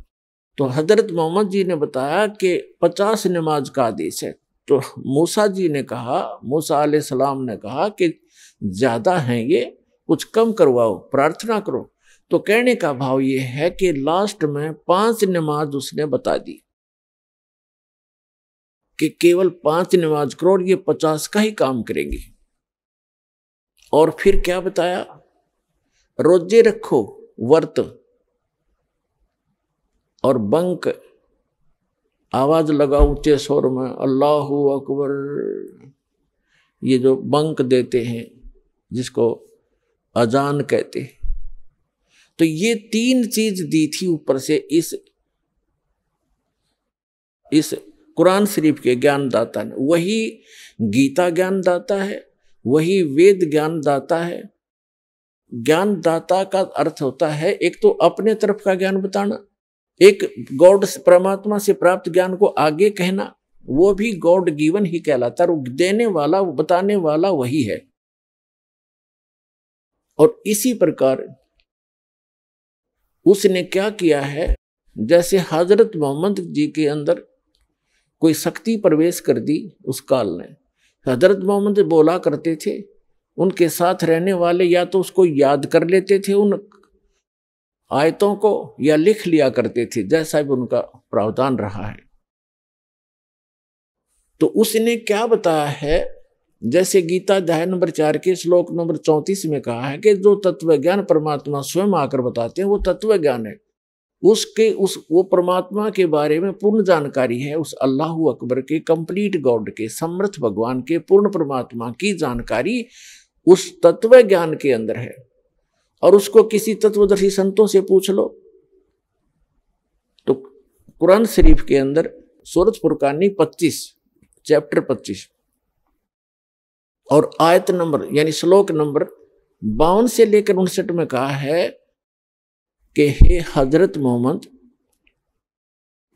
तो हजरत मोहम्मद जी ने बताया कि 50 नमाज का आदेश है। तो मूसा जी ने कहा, मूसा अलैहिस्सलाम ने कहा कि ज्यादा हैं ये, कुछ कम करवाओ, प्रार्थना करो। तो कहने का भाव ये है कि लास्ट में 5 नमाज उसने बता दी कि केवल 5 नमाज करो और ये 50 का ही काम करेंगे। और फिर क्या बताया? रोजे रखो, व्रत और बंक, आवाज लगाओ ऊंचे स्वर में अल्लाहु अकबर। ये जो बंक देते हैं जिसको अजान कहते हैं, तो ये 3 चीज दी थी ऊपर से इस कुरान शरीफ के ज्ञानदाता ने। वही गीता ज्ञानदाता है, वही वेद ज्ञानदाता है। ज्ञानदाता का अर्थ होता है एक तो अपने तरफ का ज्ञान बताना, एक गॉड परमात्मा से प्राप्त ज्ञान को आगे कहना, वो भी गॉड गिवन ही कहलाता है। देने वाला, बताने वाला वही है। और इसी प्रकार उसने क्या किया है, जैसे हजरत मोहम्मद जी के अंदर कोई शक्ति प्रवेश कर दी उस काल ने। हजरत मोहम्मद बोला करते थे, उनके साथ रहने वाले या तो उसको याद कर लेते थे उन आयतों को, या लिख लिया करते थे, जैसा भी उनका प्रावधान रहा है। तो उसने क्या बताया है, जैसे गीता अध्याय नंबर 4 के श्लोक नंबर 34 में कहा है कि जो तत्व ज्ञान परमात्मा स्वयं आकर बताते हैं वो तत्व ज्ञान है। वो परमात्मा के बारे में पूर्ण जानकारी है, उस अल्लाह अकबर के, कंप्लीट गॉड के, समर्थ भगवान के, पूर्ण परमात्मा की जानकारी उस तत्व ज्ञान के अंदर है। और उसको किसी तत्वदर्शी संतों से पूछ लो तो कुरान शरीफ के अंदर सूरत फुरकानी 25 चैप्टर 25 और आयत नंबर यानी श्लोक नंबर 52 से लेकर 59 में कहा है कि हे हजरत मोहम्मद,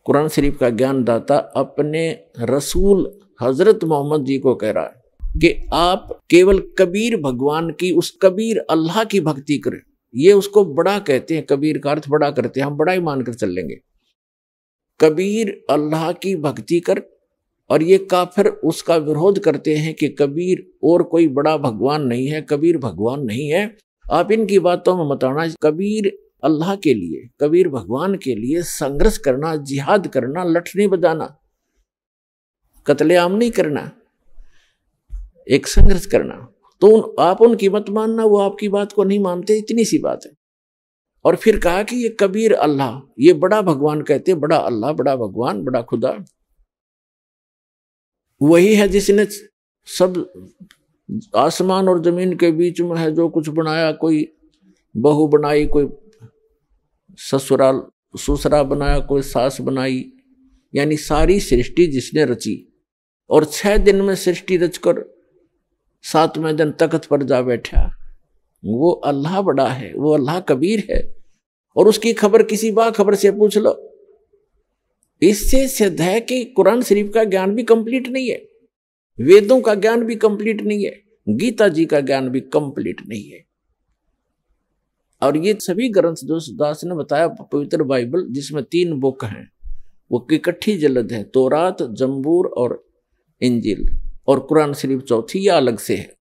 कुरान शरीफ का ज्ञानदाता अपने रसूल हजरत मोहम्मद जी को कह रहा है कि आप केवल कबीर भगवान की, उस कबीर अल्लाह की भक्ति करें। ये उसको बड़ा कहते हैं, कबीर का अर्थ बड़ा करते हैं, हम बड़ा ही मानकर चल लेंगे। कबीर अल्लाह की भक्ति कर, और ये काफिर उसका विरोध करते हैं कि कबीर और कोई बड़ा भगवान नहीं है, कबीर भगवान नहीं है। आप इनकी बातों में मत आना। कबीर अल्लाह के लिए, कबीर भगवान के लिए संघर्ष करना, जिहाद करना, लठनी बजाना, कत्लेआम नहीं करना, एक संघर्ष करना। तो आप उनकी मत मानना, वो आपकी बात को नहीं मानते, इतनी सी बात है। और फिर कहा कि ये कबीर अल्लाह, ये बड़ा भगवान कहते, बड़ा अल्लाह, बड़ा भगवान, बड़ा खुदा वही है जिसने सब आसमान और जमीन के बीच में है जो कुछ बनाया। कोई बहू बनाई, कोई ससुरा बनाया, कोई सास बनाई, यानी सारी सृष्टि जिसने रची। और 6 दिन में सृष्टि रचकर 7वें दिन तख्त पर जा बैठा, वो अल्लाह बड़ा है, वो अल्लाह कबीर है। और उसकी खबर किसी बाखबर से पूछ लो। इससे सिद्ध है कि कुरान शरीफ का ज्ञान भी कंप्लीट नहीं है, वेदों का ज्ञान भी कंप्लीट नहीं है, गीता जी का ज्ञान भी कंप्लीट नहीं है। और ये सभी ग्रंथ जो दास ने बताया, पवित्र बाइबल जिसमें 3 बुक हैं, वो इकट्ठी जल्द है, तौरात, जंबूर और इंजील, और कुरान शरीफ चौथी या अलग से है।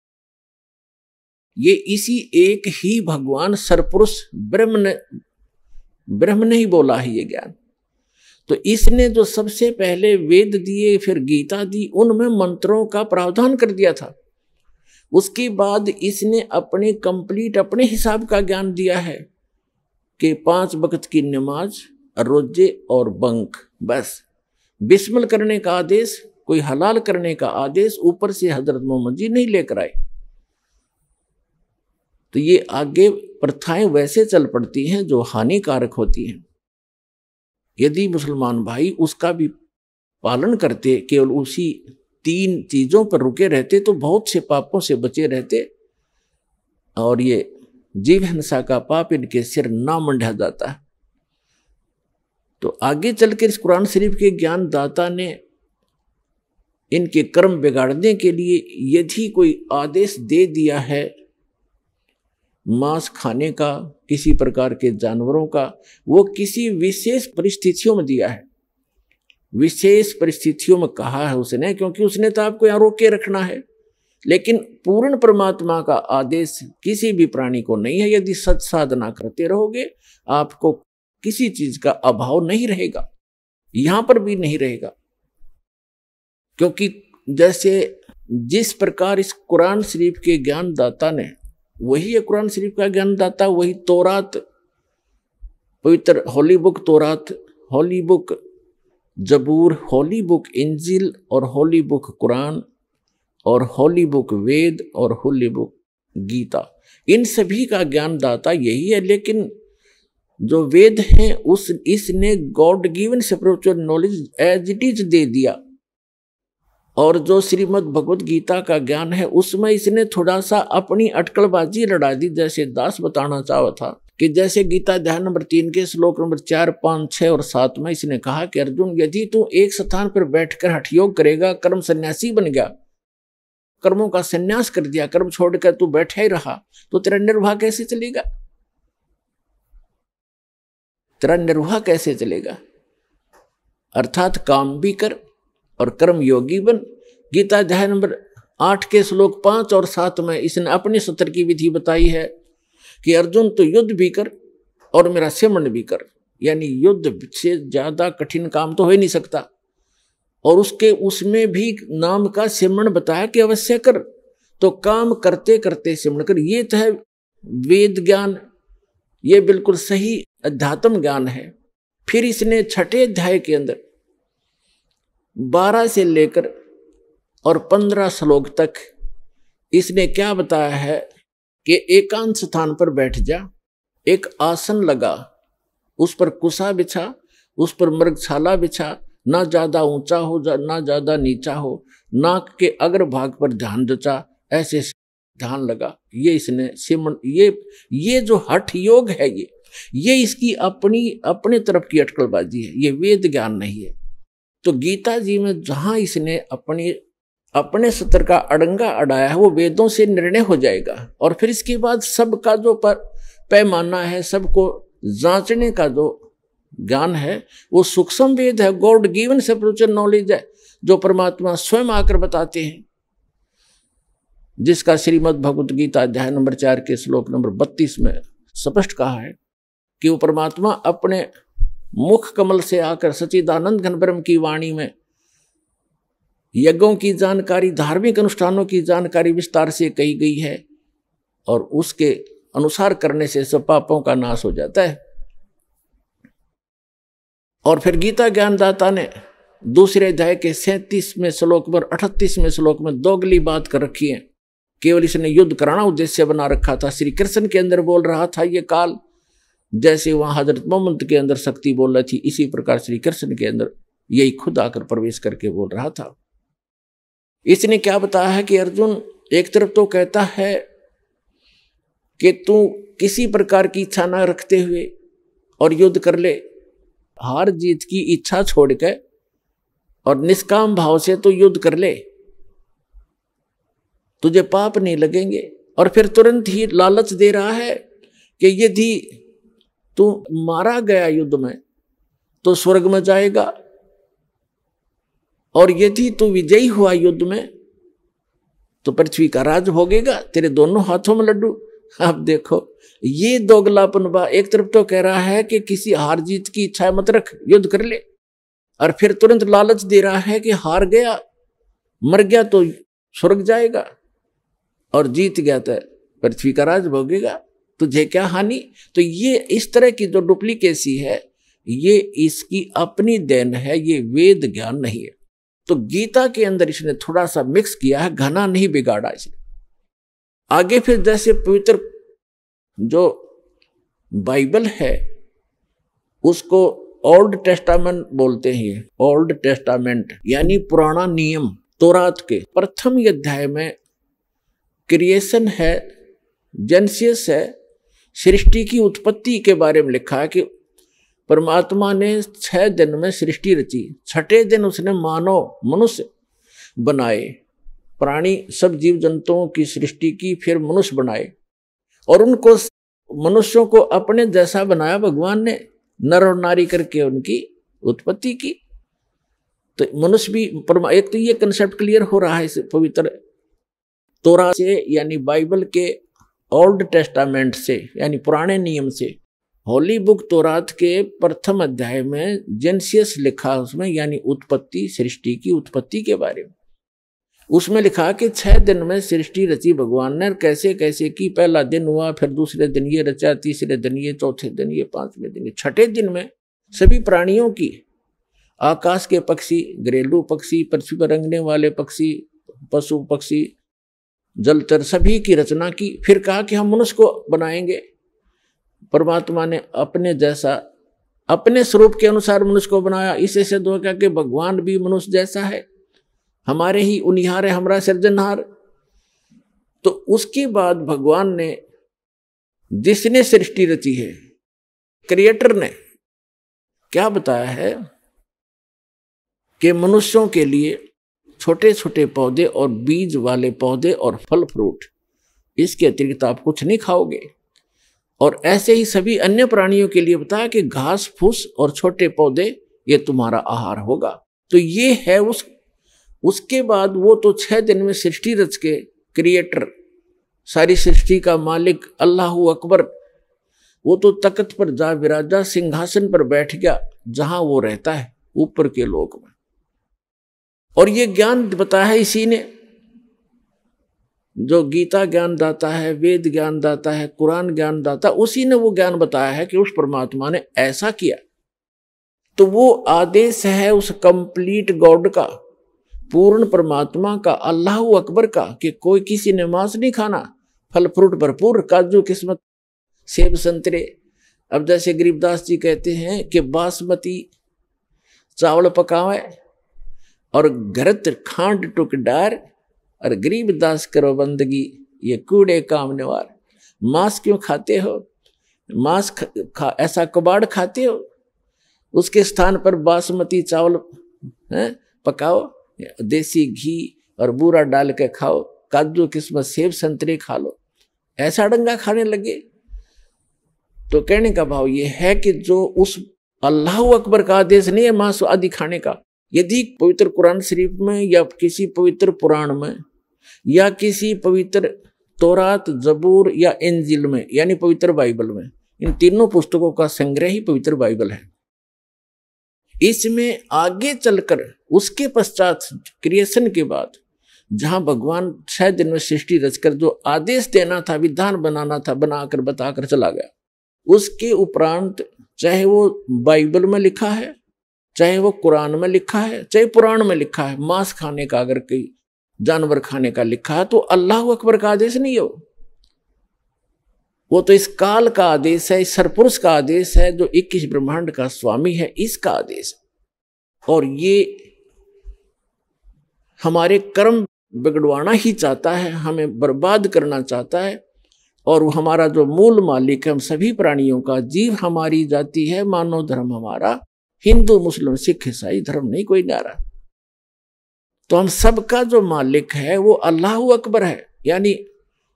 ये इसी एक ही भगवान सरपुरुष ब्रह्म ने ही बोला है ये ज्ञान। तो इसने जो सबसे पहले वेद दिए, फिर गीता दी, उनमें मंत्रों का प्रावधान कर दिया था। उसके बाद इसने अपने कंप्लीट अपने हिसाब का ज्ञान दिया है कि 5 वक्त की नमाज, रोजे और बंक, बस बिस्मिल करने का आदेश, कोई हलाल करने का आदेश ऊपर से हजरत मोहम्मद जी नहीं लेकर आए। तो ये आगे प्रथाएं वैसे चल पड़ती हैं जो हानिकारक होती हैं। यदि मुसलमान भाई उसका भी पालन करते, केवल उसी 3 चीजों पर रुके रहते, तो बहुत से पापों से बचे रहते और ये जीव हिंसा का पाप इनके सिर ना मंडा जाता है। तो आगे चलकर इस कुरान शरीफ के ज्ञान दाता ने इनके कर्म बिगाड़ने के लिए यदि कोई आदेश दे दिया है मांस खाने का, किसी प्रकार के जानवरों का, वो किसी विशेष परिस्थितियों में दिया है, विशेष परिस्थितियों में कहा है उसने, क्योंकि उसने तो आपको यहाँ रोक के रखना है। लेकिन पूर्ण परमात्मा का आदेश किसी भी प्राणी को नहीं है। यदि सत साधना करते रहोगे आपको किसी चीज का अभाव नहीं रहेगा, यहां पर भी नहीं रहेगा। क्योंकि जैसे जिस प्रकार इस कुरान शरीफ के ज्ञानदाता ने, वही है कुरान शरीफ का ज्ञानदाता, वही तौरात, पवित्र होली बुक तौरात, होली बुक जबूर, होली बुक इंजिल और होली बुक कुरान और होली बुक वेद और होली बुक गीता, इन सभी का ज्ञानदाता यही है। लेकिन जो वेद हैं इसने god given spiritual knowledge as it is दे दिया, और जो श्रीमद् भगवत गीता का ज्ञान है उसमें इसने थोड़ा सा अपनी अटकलबाजी लड़ा दी। जैसे दास बताना चाहा था कि जैसे गीता अध्याय नंबर 3 के श्लोक नंबर 4, 5, 6 और 7 में इसने कहा कि अर्जुन यदि तू एक स्थान पर बैठकर हठ योग करेगा, कर्म सन्यासी बन गया, कर्मों का सन्यास कर दिया, कर्म छोड़कर तू बैठा ही रहा, तो तेरा निर्वाह कैसे चलेगा? तेरा निर्वाह कैसे चलेगा? अर्थात काम भी कर और कर्म योगी बन। गीता अध्याय नंबर 8 के श्लोक 5 और 7 में इसने अपनी सत्र की विधि बताई है कि अर्जुन तो युद्ध भी कर और मेरा सेवन भी कर, यानी युद्ध से ज्यादा कठिन काम तो हो ही नहीं सकता। और उसमें भी नाम का सिमरण बताया कि अवश्य कर, तो काम करते करते सिमरण कर। ये तो है वेद ज्ञान, ये बिल्कुल सही अध्यात्म ज्ञान है। फिर इसने 6ठे अध्याय के अंदर 12 से लेकर और 15 श्लोक तक इसने क्या बताया है कि एकांत स्थान पर बैठ जा, एक आसन लगा, उस पर कुसा बिछा, उस पर मृगशाला बिछा, ना ज्यादा ऊंचा हो ना ज्यादा नीचा हो, नाक के अग्र भाग पर ध्यान रचा, ऐसे ध्यान लगा। ये इसने सिमरण, ये जो हठ योग है ये इसकी अपने तरफ की अटकलबाजी है, ये वेद ज्ञान नहीं है। तो गीता जी में जहां इसने अपने सत्र का अड़ंगा अड़ाया है वो वेदों से निर्णय हो जाएगा। और फिर इसके बाद सबका जो पैमाना है, सबको जांचने का जो ज्ञान है वो सूक्ष्म वेद है, गॉड गिवन स्पिरिचुअल नॉलेज है, जो परमात्मा स्वयं आकर बताते हैं, जिसका श्रीमद् भगवत गीता अध्याय नंबर 4 के श्लोक नंबर 32 में स्पष्ट कहा है कि वो परमात्मा अपने मुख कमल से आकर सच्चिदानंद घन ब्रह्म की वाणी में यज्ञों की जानकारी, धार्मिक अनुष्ठानों की जानकारी विस्तार से कही गई है, और उसके अनुसार करने से सब पापों का नाश हो जाता है। और फिर गीता ज्ञानदाता ने दूसरे अध्याय के 37वें श्लोक पर 38वें श्लोक में दोगली बात कर रखी है। केवल इसने युद्ध कराना उद्देश्य बना रखा था। श्री कृष्ण के अंदर बोल रहा था ये काल, जैसे वहां हजरत मोहम्मद के अंदर शक्ति बोल रही थी, इसी प्रकार श्री कृष्ण के अंदर यही खुद आकर प्रवेश करके बोल रहा था। इसने क्या बताया है कि अर्जुन एक तरफ तो कहता है कि तू किसी प्रकार की इच्छा ना रखते हुए और युद्ध कर ले, हार जीत की इच्छा छोड़ के और निष्काम भाव से तू युद्ध कर ले, तुझे पाप नहीं लगेंगे। और फिर तुरंत ही लालच दे रहा है कि यदि तू मारा गया युद्ध में तो स्वर्ग में जाएगा, और यदि तू विजयी हुआ युद्ध में तो पृथ्वी का राज भोगेगा, तेरे दोनों हाथों में लड्डू। आप देखो ये दोगलापन बा। एक तरफ तो कह रहा है कि किसी हार जीत की इच्छा मत रख, युद्ध कर ले, और फिर तुरंत लालच दे रहा है कि हार गया, मर गया तो स्वर्ग जाएगा, और जीत गया तो पृथ्वी का राज भोगेगा, तुझे क्या हानि। तो ये इस तरह की जो डुप्लीकेसी है ये इसकी अपनी देन है, ये वेद ज्ञान नहीं है। तो गीता के अंदर इसने थोड़ा सा मिक्स किया है, घना नहीं बिगाड़ा इसने। आगे फिर जैसे पवित्र जो बाइबल है उसको ओल्ड टेस्टामेंट बोलते हैं। ओल्ड टेस्टामेंट यानी पुराना नियम, तौरात के प्रथम अध्याय में क्रिएशन है, जेनेसिस है, सृष्टि की उत्पत्ति के बारे में लिखा है कि परमात्मा ने 6 दिन में सृष्टि रची, 6ठे दिन उसने मानव मनुष्य बनाए, प्राणी सब जीव जंतुओं की सृष्टि की, फिर मनुष्य बनाए, और उनको मनुष्यों को अपने जैसा बनाया भगवान ने, नर और नारी करके उनकी उत्पत्ति की। तो मनुष्य भी एक तो ये कंसेप्ट क्लियर हो रहा है इस पवित्र तोरा से, यानी बाइबल के ओल्ड टेस्टामेंट से, यानी पुराने नियम से। होली बुक तौरात के प्रथम अध्याय में जेनेसिस लिखा, उसमें यानी उत्पत्ति, सृष्टि की उत्पत्ति के बारे में। उसमें लिखा कि 6 दिन में सृष्टि रची भगवान ने, कैसे कैसे की। पहला दिन हुआ, फिर दूसरे दिन ये रचा, तीसरे दिन ये, चौथे दिन ये, 5वें दिन ये। 6ठे दिन में सभी प्राणियों की, आकाश के पक्षी, घरेलू पक्षी, पृथ्वी पर रेंगने वाले पक्षी, पशु पक्षी, जलचर, सभी की रचना की। फिर कहा कि हम मनुष्य को बनाएंगे, परमात्मा ने अपने जैसा, अपने स्वरूप के अनुसार मनुष्य को बनाया। इसे सिद्ध हो गया कि भगवान भी मनुष्य जैसा है, हमारे ही उनिहार है, हमारा सृजनहार। तो उसके बाद भगवान ने, जिसने सृष्टि रची है, क्रिएटर ने क्या बताया है कि मनुष्यों के लिए छोटे छोटे पौधे और बीज वाले पौधे और फल फ्रूट, इसके अतिरिक्त आप कुछ नहीं खाओगे। और ऐसे ही सभी अन्य प्राणियों के लिए बताया कि घास फूस और छोटे पौधे ये तुम्हारा आहार होगा। तो ये है उसके बाद वो तो 6 दिन में सृष्टि रच के क्रिएटर, सारी सृष्टि का मालिक अल्लाहू अकबर, वो तो तख्त पर जा विराजा, सिंहासन पर बैठ गया जहां वो रहता है, ऊपर के लोक में। और ये ज्ञान बताया है इसी ने, जो गीता ज्ञान दाता है, वेद ज्ञान दाता है, कुरान ज्ञान दाता, उसी ने वो ज्ञान बताया है कि उस परमात्मा ने ऐसा किया। तो वो आदेश है उस कंप्लीट गॉड का, पूर्ण परमात्मा का, अल्लाहू अकबर का, कि कोई किसी ने मांस नहीं खाना, फल फ्रूट भरपूर, काजू किस्मत, सेब संतरे। अब जैसे गरीबदास जी कहते हैं कि बासमती चावल पकावे और घरत खांड टुक डार, और गरीबदास करो बंदगी ये कूड़े काम निवार। मांस क्यों खाते हो? मांस ऐसा कबाड़ खाते हो, उसके स्थान पर बासमती चावल पकाओ, देसी घी और बूरा डाल के खाओ, काजू किस्मत सेब संतरे खा लो, ऐसा डंगा खाने लगे। तो कहने का भाव ये है कि जो उस अल्लाह अकबर का आदेश नहीं है मांस आदि खाने का। यदि पवित्र कुरान शरीफ में या किसी पवित्र पुराण में या किसी पवित्र तौरात, जबूर या इंजिल में, यानी पवित्र बाइबल में, इन तीनों पुस्तकों का संग्रह ही पवित्र बाइबल है। इसमें आगे चलकर उसके पश्चात क्रिएशन के बाद जहां भगवान 6 दिन में सृष्टि रचकर जो आदेश देना था, विधान बनाना था, बनाकर बताकर चला गया। उसके उपरांत चाहे वो बाइबल में लिखा है, चाहे वो कुरान में लिखा है, चाहे पुराण में लिखा है, मांस खाने का अगर कोई जानवर खाने का लिखा है तो अल्लाह अकबर का आदेश नहीं है वो तो इस काल का आदेश है, इस सरपुरुष का आदेश है, जो 21 ब्रह्मांड का स्वामी है, इसका आदेश है। और ये हमारे कर्म बिगड़वाना ही चाहता है, हमें बर्बाद करना चाहता है। और वो हमारा जो मूल मालिक है हम सभी प्राणियों का, जीव हमारी जाति है, मानव धर्म हमारा, हिंदू मुस्लिम सिख ईसाई धर्म नहीं कोई न्यारा। तो हम सबका जो मालिक है वो अल्लाह अकबर है, यानी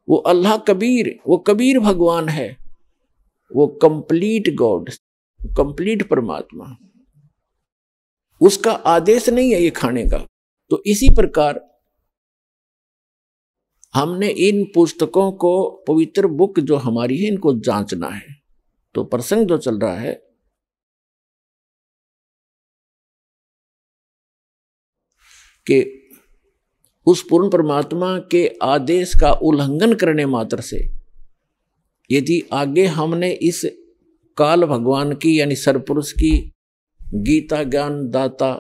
वो अल्लाह कबीर, वो कबीर भगवान है, वो कंप्लीट गॉड, कंप्लीट परमात्मा। उसका आदेश नहीं है ये खाने का। तो इसी प्रकार हमने इन पुस्तकों को, पवित्र बुक जो हमारी है, इनको जांचना है। तो प्रसंग जो चल रहा है कि उस पूर्ण परमात्मा के आदेश का उल्लंघन करने मात्र से यदि आगे हमने इस काल भगवान की, यानी सरपुरुष की, गीता ज्ञान दाता,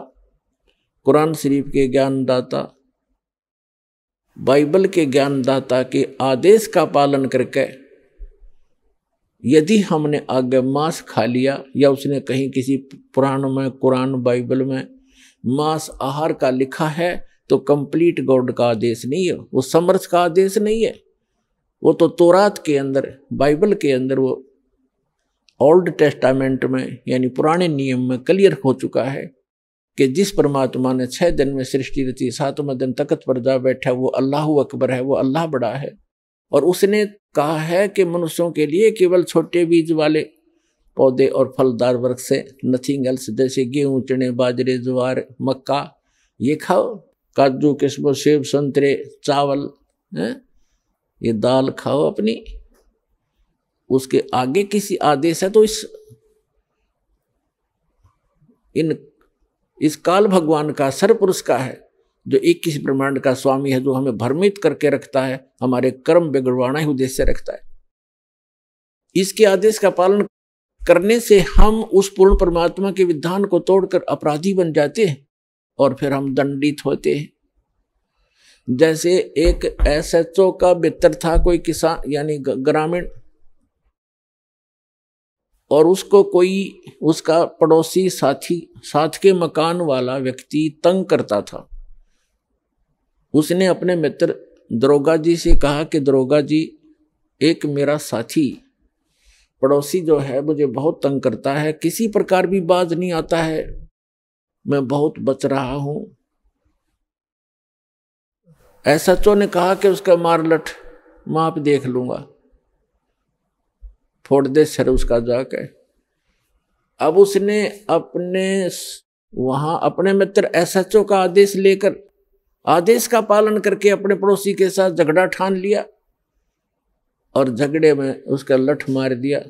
कुरान शरीफ के ज्ञान दाता, बाइबल के ज्ञान दाता के आदेश का पालन करके यदि हमने आगे मांस खा लिया, या उसने कहीं किसी पुराण में, कुरान, बाइबल में मांस आहार का लिखा है, तो कंप्लीट गॉड का आदेश नहीं है, वो समर्थ का आदेश नहीं है। वो तो तौरात के अंदर, बाइबल के अंदर, वो ओल्ड टेस्टामेंट में यानी पुराने नियम में क्लियर हो चुका है कि जिस परमात्मा ने 6 दिन में सृष्टि रची, 7वें दिन तख्त पर जा बैठा, वो अल्लाह अकबर है, वो अल्लाह बड़ा है। और उसने कहा है कि मनुष्यों के लिए केवल छोटे बीज वाले पौधे और फलदार वृक्ष से, नथिंग एल्स, जैसे गेहूं, चने, बाजरे, ज्वार, मक्का, ये खाओ, काजू किस्मत सेब संतरे, चावल, ये दाल खाओ अपनी। उसके आगे किसी आदेश है तो इस काल भगवान का, सरपुरुष का है, जो 21 ब्रह्मांड का स्वामी है, जो हमें भ्रमित करके रखता है, हमारे कर्म बिगड़वाना ही उद्देश्य रखता है। इसके आदेश का पालन करने से हम उस पूर्ण परमात्मा के विधान को तोड़कर अपराधी बन जाते हैं और फिर हम दंडित होते हैं। जैसे एक SHO का बेहतर था, कोई किसान यानी ग्रामीण और उसको कोई उसका पड़ोसी साथी साथ के मकान वाला व्यक्ति तंग करता था। उसने अपने मित्र दरोगा जी से कहा कि दरोगा जी, एक मेरा साथी पड़ोसी जो है मुझे बहुत तंग करता है, किसी प्रकार भी बाज नहीं आता है, मैं बहुत बच रहा हूं। एसएचओ ने कहा कि उसका मार लठ, माप देख लूंगा, फोड़ दे सिर उसका जाके। अब उसने अपने मित्र एसएचओ का आदेश लेकर, आदेश का पालन करके अपने पड़ोसी के साथ झगड़ा ठान लिया और झगड़े में उसका लठ मार दिया।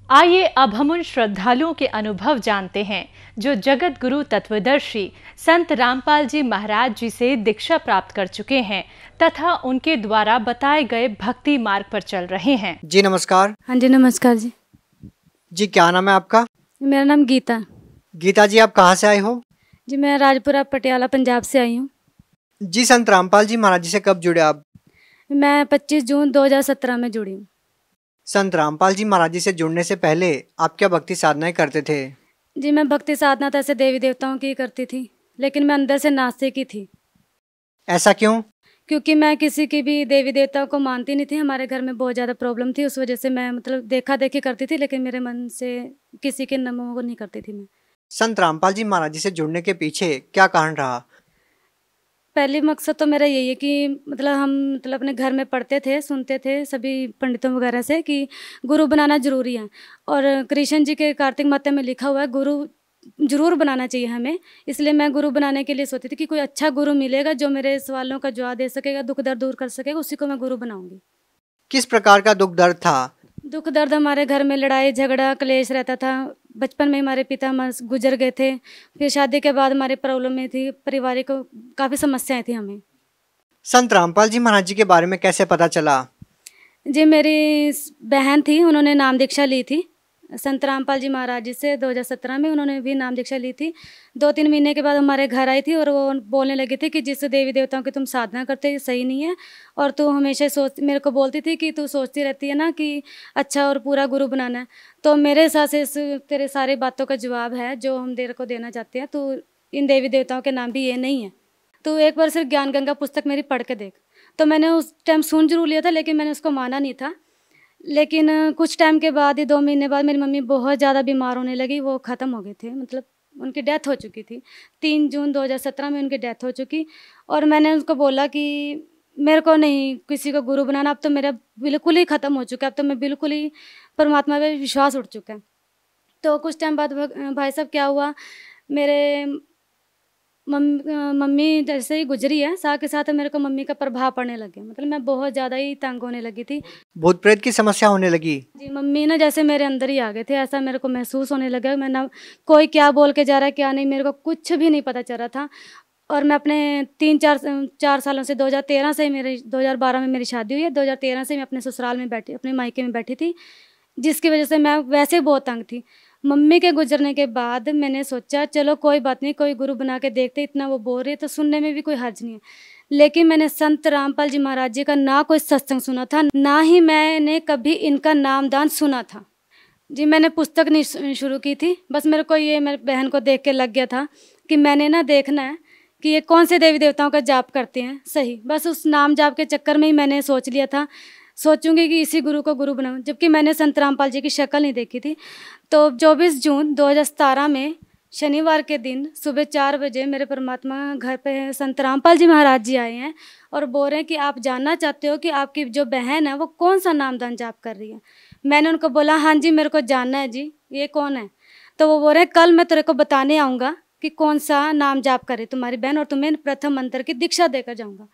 आइए अब हम उन श्रद्धालुओं के अनुभव जानते हैं जो जगत गुरु तत्वदर्शी संत रामपाल जी महाराज जी से दीक्षा प्राप्त कर चुके हैं तथा उनके द्वारा बताए गए भक्ति मार्ग पर चल रहे हैं। जी नमस्कार। हाँ जी नमस्कार जी। जी क्या नाम है आपका? मेरा नाम गीता। गीता जी, आप कहाँ से आए हो? जी मैं राजपुरा पटियाला पंजाब से आई हूँ। जी संत रामपाल जी महाराज जी से कब जुड़े आप? मैं 25 जून 2017 में जुड़ी हूँ। संत रामपाल जी महाराज जी से जुड़ने से पहले आप क्या भक्ति साधनाएं करते थे? जी मैं भक्ति साधना तो ऐसे देवी देवताओं की करती थी, लेकिन मैं अंदर से नास्तिक की थी। ऐसा क्यों? क्योंकि मैं किसी की भी देवी देवताओं को मानती नहीं थी। हमारे घर में बहुत ज़्यादा प्रॉब्लम थी, उस वजह से मैं मतलब देखा देखी करती थी, लेकिन मेरे मन से किसी के नामों को नहीं करती थी मैं। संत रामपाल जी महाराज जी से जुड़ने के पीछे क्या कारण रहा? पहली मकसद तो मेरा यही है कि हम अपने घर में पढ़ते थे, सुनते थे सभी पंडितों वगैरह से कि गुरु बनाना जरूरी है, और कृष्ण जी के कार्तिक माते में लिखा हुआ है गुरु जरूर बनाना चाहिए हमें। इसलिए मैं गुरु बनाने के लिए सोचती थी कि कोई अच्छा गुरु मिलेगा जो मेरे सवालों का जवाब दे सकेगा, दुख दर्द दूर कर सकेगा, उसी को मैं गुरु बनाऊंगी। किस प्रकार का दुख दर्द था? दुख दर्द हमारे घर में लड़ाई झगड़ा क्लेश रहता था। बचपन में हमारे पिता हमारे गुजर गए थे, फिर शादी के बाद हमारी प्रॉब्लम में थी, पारिवारिक काफ़ी समस्याएं थी हमें। संत रामपाल जी महाराज जी के बारे में कैसे पता चला? जी मेरी बहन थी, उन्होंने नाम दीक्षा ली थी संत रामपाल जी महाराज जी से 2017 में। उन्होंने भी नाम दीक्षा ली थी। 2-3 महीने के बाद हमारे घर आई थी और वो बोलने लगी थी कि जिस देवी देवताओं की तुम साधना करते सही नहीं है, और तू हमेशा मेरे को बोलती थी कि तू सोचती रहती है ना कि अच्छा और पूरा गुरु बनाना है। तो मेरे हिसाब से तेरे सारी बातों का जवाब है जो हम तेरे को देना चाहते हैं। तो इन देवी देवताओं के नाम भी ये नहीं है, तो एक बार सिर्फ ज्ञान गंगा पुस्तक मेरी पढ़ के देख। तो मैंने उस टाइम सुन जरूर लिया था, लेकिन मैंने उसको माना नहीं था। लेकिन कुछ टाइम के बाद ही 2 महीने बाद मेरी मम्मी बहुत ज़्यादा बीमार होने लगी। वो ख़त्म हो गए थे, उनकी डेथ हो चुकी थी। 3 जून 2017 में उनकी डेथ हो चुकी। और मैंने उनको बोला कि मेरे को नहीं किसी को गुरु बनाना, अब तो मेरा बिल्कुल ही ख़त्म हो चुका है, अब तो मैं बिल्कुल ही परमात्मा पे विश्वास उठ चुका है। तो कुछ टाइम बाद भाई साहब क्या हुआ, मेरे मम्मी जैसे ही गुजरी है, साथ के साथ मेरे को मम्मी का प्रभाव पड़ने लगे। मैं बहुत ज़्यादा ही तंग होने लगी थी। भूत प्रेत की समस्या होने लगी? जी मम्मी ना जैसे मेरे अंदर ही आ गए थे, ऐसा मेरे को महसूस होने लगा। मैं ना कोई क्या बोल के जा रहा है क्या नहीं, मेरे को कुछ भी नहीं पता चल रहा था। और मैं अपने 3-4 सालों से 2013 से 2012 में मेरी शादी हुई है। 2013 से मैं अपने ससुराल में बैठी, अपने मायके में बैठी थी, जिसकी वजह से मैं वैसे बहुत तंग थी। मम्मी के गुजरने के बाद मैंने सोचा चलो कोई बात नहीं, कोई गुरु बना के देखते, इतना वो बोल रही है तो सुनने में भी कोई हर्ज नहीं है। लेकिन मैंने संत रामपाल जी महाराज जी का ना कोई सत्संग सुना था, ना ही मैंने कभी इनका नामदान सुना था। जी मैंने पुस्तक नहीं शुरू की थी, बस मेरे को ये मेरी बहन को देख के लग गया था कि मैंने ना देखना है कि ये कौन से देवी देवताओं का जाप करते हैं सही। बस उस नाम जाप के चक्कर में ही मैंने सोच लिया था, सोचूंगी कि इसी गुरु को गुरु बनाऊं, जबकि मैंने संत रामपाल जी की शक्ल नहीं देखी थी। तो 24 जून 2017 में शनिवार के दिन सुबह 4 बजे मेरे परमात्मा घर पे संत रामपाल जी महाराज जी आए हैं और बोल रहे हैं कि आप जानना चाहते हो कि आपकी जो बहन है वो कौन सा नामदान जाप कर रही है। मैंने उनको बोला हाँ जी मेरे को जानना है जी, ये कौन है। तो वो बोल रहे हैं कल मैं तेरे को बताने आऊँगा कि कौन सा नाम जाप करे तुम्हारी बहन, और तुम्हें प्रथम मंत्र की दीक्षा देकर जाऊँगा।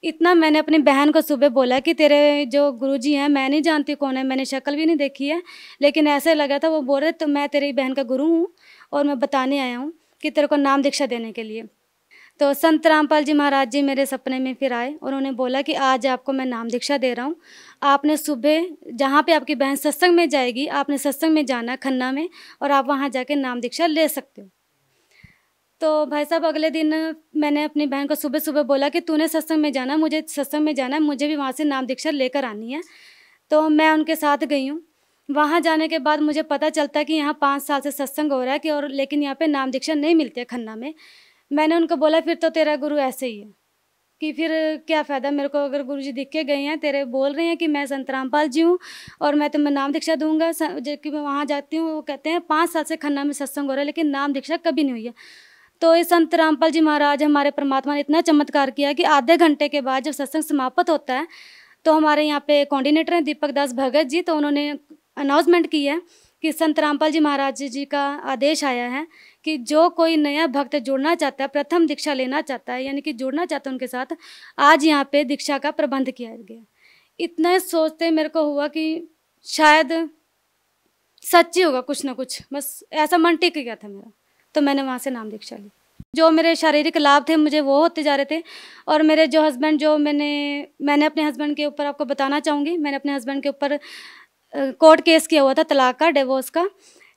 इतना मैंने अपनी बहन को सुबह बोला कि तेरे जो गुरुजी हैं मैं नहीं जानती कौन है, मैंने शक्ल भी नहीं देखी है, लेकिन ऐसे लगा था वो बोल रहे तो मैं तेरी बहन का गुरु हूँ और मैं बताने आया हूँ कि तेरे को नाम दीक्षा देने के लिए। तो संत रामपाल जी महाराज जी मेरे सपने में फिर आए और उन्होंने बोला कि आज आपको मैं नाम दीक्षा दे रहा हूँ, आपने सुबह जहाँ पे आपकी बहन सत्संग में जाएगी आपने सत्संग में जाना खन्ना में, और आप वहाँ जाके नाम दीक्षा ले सकते हो। तो भाई साहब अगले दिन मैंने अपनी बहन को सुबह सुबह बोला कि तूने सत्संग में जाना, मुझे सत्संग में जाना है, मुझे भी वहाँ से नाम दीक्षा लेकर आनी है। तो मैं उनके साथ गई हूँ। वहाँ जाने के बाद मुझे पता चलता है कि यहाँ 5 साल से सत्संग हो रहा है कि और लेकिन यहाँ पे नाम दीक्षा नहीं मिलती है खन्ना में। मैंने उनको बोला फिर तो तेरा गुरु ऐसे ही है कि फिर क्या फ़ायदा मेरे को, अगर गुरुजी दिख के गए हैं, तेरे बोल रहे हैं कि मैं संत रामपाल जी हूँ और मैं तुम्हें नाम दीक्षा दूंगा, जबकि मैं वहाँ जाती हूँ वो कहते हैं 5 साल से खन्ना में सत्संग हो रहा है लेकिन नाम दीक्षा कभी नहीं हुई है। तो ये संत रामपाल जी महाराज हमारे परमात्मा ने इतना चमत्कार किया कि आधे घंटे के बाद जब सत्संग समाप्त होता है तो हमारे यहाँ पे कोऑर्डिनेटर हैं दीपक दास भगत जी, तो उन्होंने अनाउंसमेंट की है कि संत रामपाल जी महाराज जी का आदेश आया है कि जो कोई नया भक्त जुड़ना चाहता है, प्रथम दीक्षा लेना चाहता है, यानी कि जुड़ना चाहता है उनके साथ, आज यहाँ पे दीक्षा का प्रबंध किया गया। इतना सोचते मेरे को हुआ कि शायद सच्ची होगा कुछ ना कुछ, बस ऐसा मन टिक गया था मेरा। तो मैंने वहाँ से नाम दीक्षा ली। जो मेरे शारीरिक लाभ थे मुझे वो होते जा रहे थे। और मेरे जो हस्बैंड, जो मैंने अपने हस्बैंड के ऊपर आपको बताना चाहूँगी, मैंने अपने हस्बैंड के ऊपर कोर्ट केस किया हुआ था तलाक का, डिवोर्स का,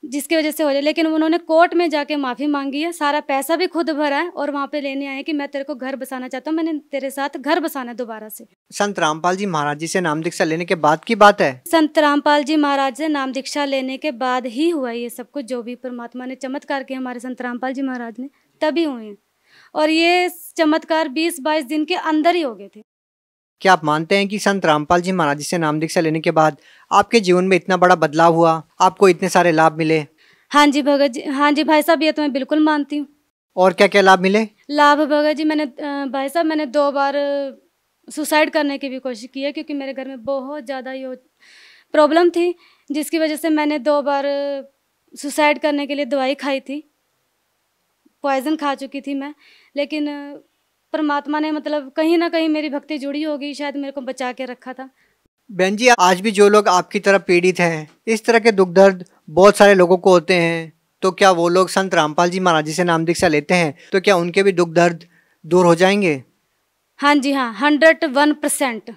जिसकी वजह से हो जाए, लेकिन उन्होंने कोर्ट में जाके माफ़ी मांगी है, सारा पैसा भी खुद भरा है और वहाँ पे लेने आए कि मैं तेरे को घर बसाना चाहता हूँ, मैंने तेरे साथ घर बसाना है दोबारा से। संत रामपाल जी महाराज जी से नाम दीक्षा लेने के बाद की बात है? संत रामपाल जी महाराज से नाम दीक्षा लेने के बाद ही हुआ ये सब कुछ, जो भी परमात्मा ने चमत्कार किया हमारे संत रामपाल जी महाराज ने, तभी हुए हैं। और ये चमत्कार 20-22 दिन के अंदर ही हो गए थे। क्या आप मानते हैं कि संत रामपाल जी महाराज जी से नाम दीक्षा लेने के बाद आपके जीवन में इतना बड़ा बदलाव हुआ, आपको इतने सारे लाभ मिले? हाँ जी भगत जी, हाँ जी भाई साहब, ये तो मैं बिल्कुल मानती हूँ। और क्या क्या लाभ मिले? लाभ भगत जी, मैंने भाई साहब मैंने 2 बार सुसाइड करने की भी कोशिश की है, क्योंकि मेरे घर में बहुत ज़्यादा ये प्रॉब्लम थी, जिसकी वजह से मैंने 2 बार सुसाइड करने के लिए दवाई खाई थी, पॉइजन खा चुकी थी मैं। लेकिन परमात्मा ने मतलब कहीं ना कहीं मेरी भक्ति जुड़ी होगी, शायद मेरे को बचा के रखा था। बहन जी, आज भी जो लोग आपकी तरह पीड़ित हैं, इस तरह के दुख दर्द बहुत सारे लोगों को होते हैं, तो क्या वो लोग संत रामपाल जी महाराज जी से नाम दीक्षा लेते हैं तो क्या उनके भी दुख दर्द दूर हो जाएंगे? हाँ जी हाँ, 101%,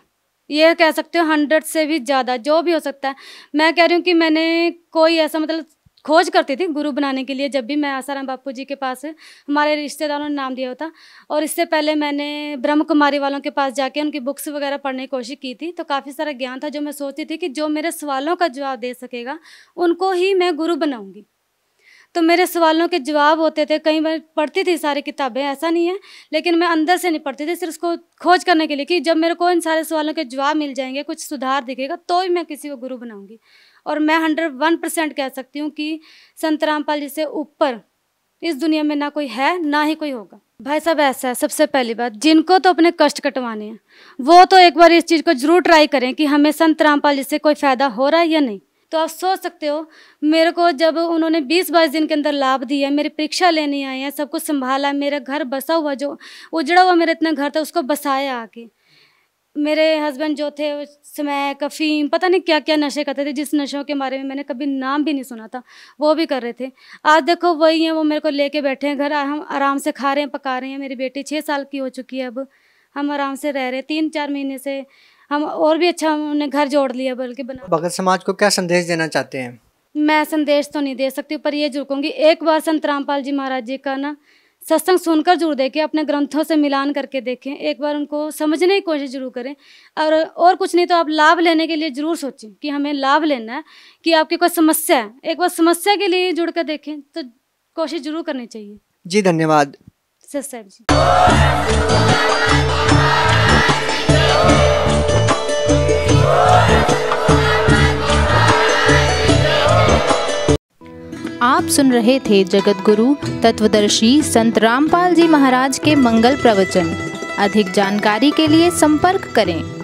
ये कह सकते हो 100 से भी ज़्यादा, जो भी हो सकता है। मैं कह रही हूँ कि मैंने कोई ऐसा मतलब खोज करती थी गुरु बनाने के लिए, जब भी मैं आसाराम बापू जी के पास, हमारे रिश्तेदारों ने नाम दिया होता, और इससे पहले मैंने ब्रह्म कुमारी वालों के पास जाके उनकी बुक्स वगैरह पढ़ने की कोशिश की थी। तो काफ़ी सारा ज्ञान था जो मैं सोचती थी कि जो मेरे सवालों का जवाब दे सकेगा उनको ही मैं गुरु बनाऊंगी। तो मेरे सवालों के जवाब होते थे, कई बार पढ़ती थी सारी किताबें, ऐसा नहीं है, लेकिन मैं अंदर से नहीं पढ़ती थी, सिर्फ उसको खोज करने के लिए कि जब मेरे को इन सारे सवालों के जवाब मिल जाएंगे, कुछ सुधार दिखेगा, तो ही मैं किसी को गुरु बनाऊंगी। और मैं 101% कह सकती हूँ कि संत रामपाल जी से ऊपर इस दुनिया में ना कोई है, ना ही कोई होगा। भाई साहब ऐसा है, सबसे पहली बात, जिनको तो अपने कष्ट कटवाने हैं वो तो एक बार इस चीज़ को जरूर ट्राई करें कि हमें संत रामपाल जी से कोई फ़ायदा हो रहा है या नहीं। तो आप सोच सकते हो, मेरे को जब उन्होंने 20-22 दिन के अंदर लाभ दिया, मेरी परीक्षा लेने आए हैं, सब कुछ संभाला, मेरा घर बसा हुआ, जो उजड़ा हुआ मेरा इतना घर था उसको बसाया आके। मेरे हस्बैंड जो थे उस समय अफीम, पता नहीं क्या क्या नशे करते थे, जिस नशों के बारे में मैंने कभी नाम भी नहीं सुना था, वो भी कर रहे थे। आज देखो वही हैं, वो मेरे को लेके बैठे हैं घर, हम आराम से खा रहे हैं, पका रहे हैं। मेरी बेटी 6 साल की हो चुकी है, अब हम आराम से रह रहे हैं। 3-4 महीने से हम और भी अच्छा हमने घर जोड़ लिया बल्कि बना। भगत समाज को क्या संदेश देना चाहते हैं? मैं संदेश तो नहीं दे सकती, पर ये जरूर कहूँगी, एक बार संत रामपाल जी महाराज जी का ना सत्संग सुनकर जरूर देखें, अपने ग्रंथों से मिलान करके देखें, एक बार उनको समझने की कोशिश जरूर करें। और कुछ नहीं तो आप लाभ लेने के लिए जरूर सोचें कि हमें लाभ लेना है, कि आपकी कोई समस्या है, एक बार समस्या के लिए जुड़ कर देखें, तो कोशिश जरूर करनी चाहिए। जी धन्यवाद सर साहब जी। आप सुन रहे थे जगत गुरु तत्वदर्शी संत रामपाल जी महाराज के मंगल प्रवचन। अधिक जानकारी के लिए संपर्क करें।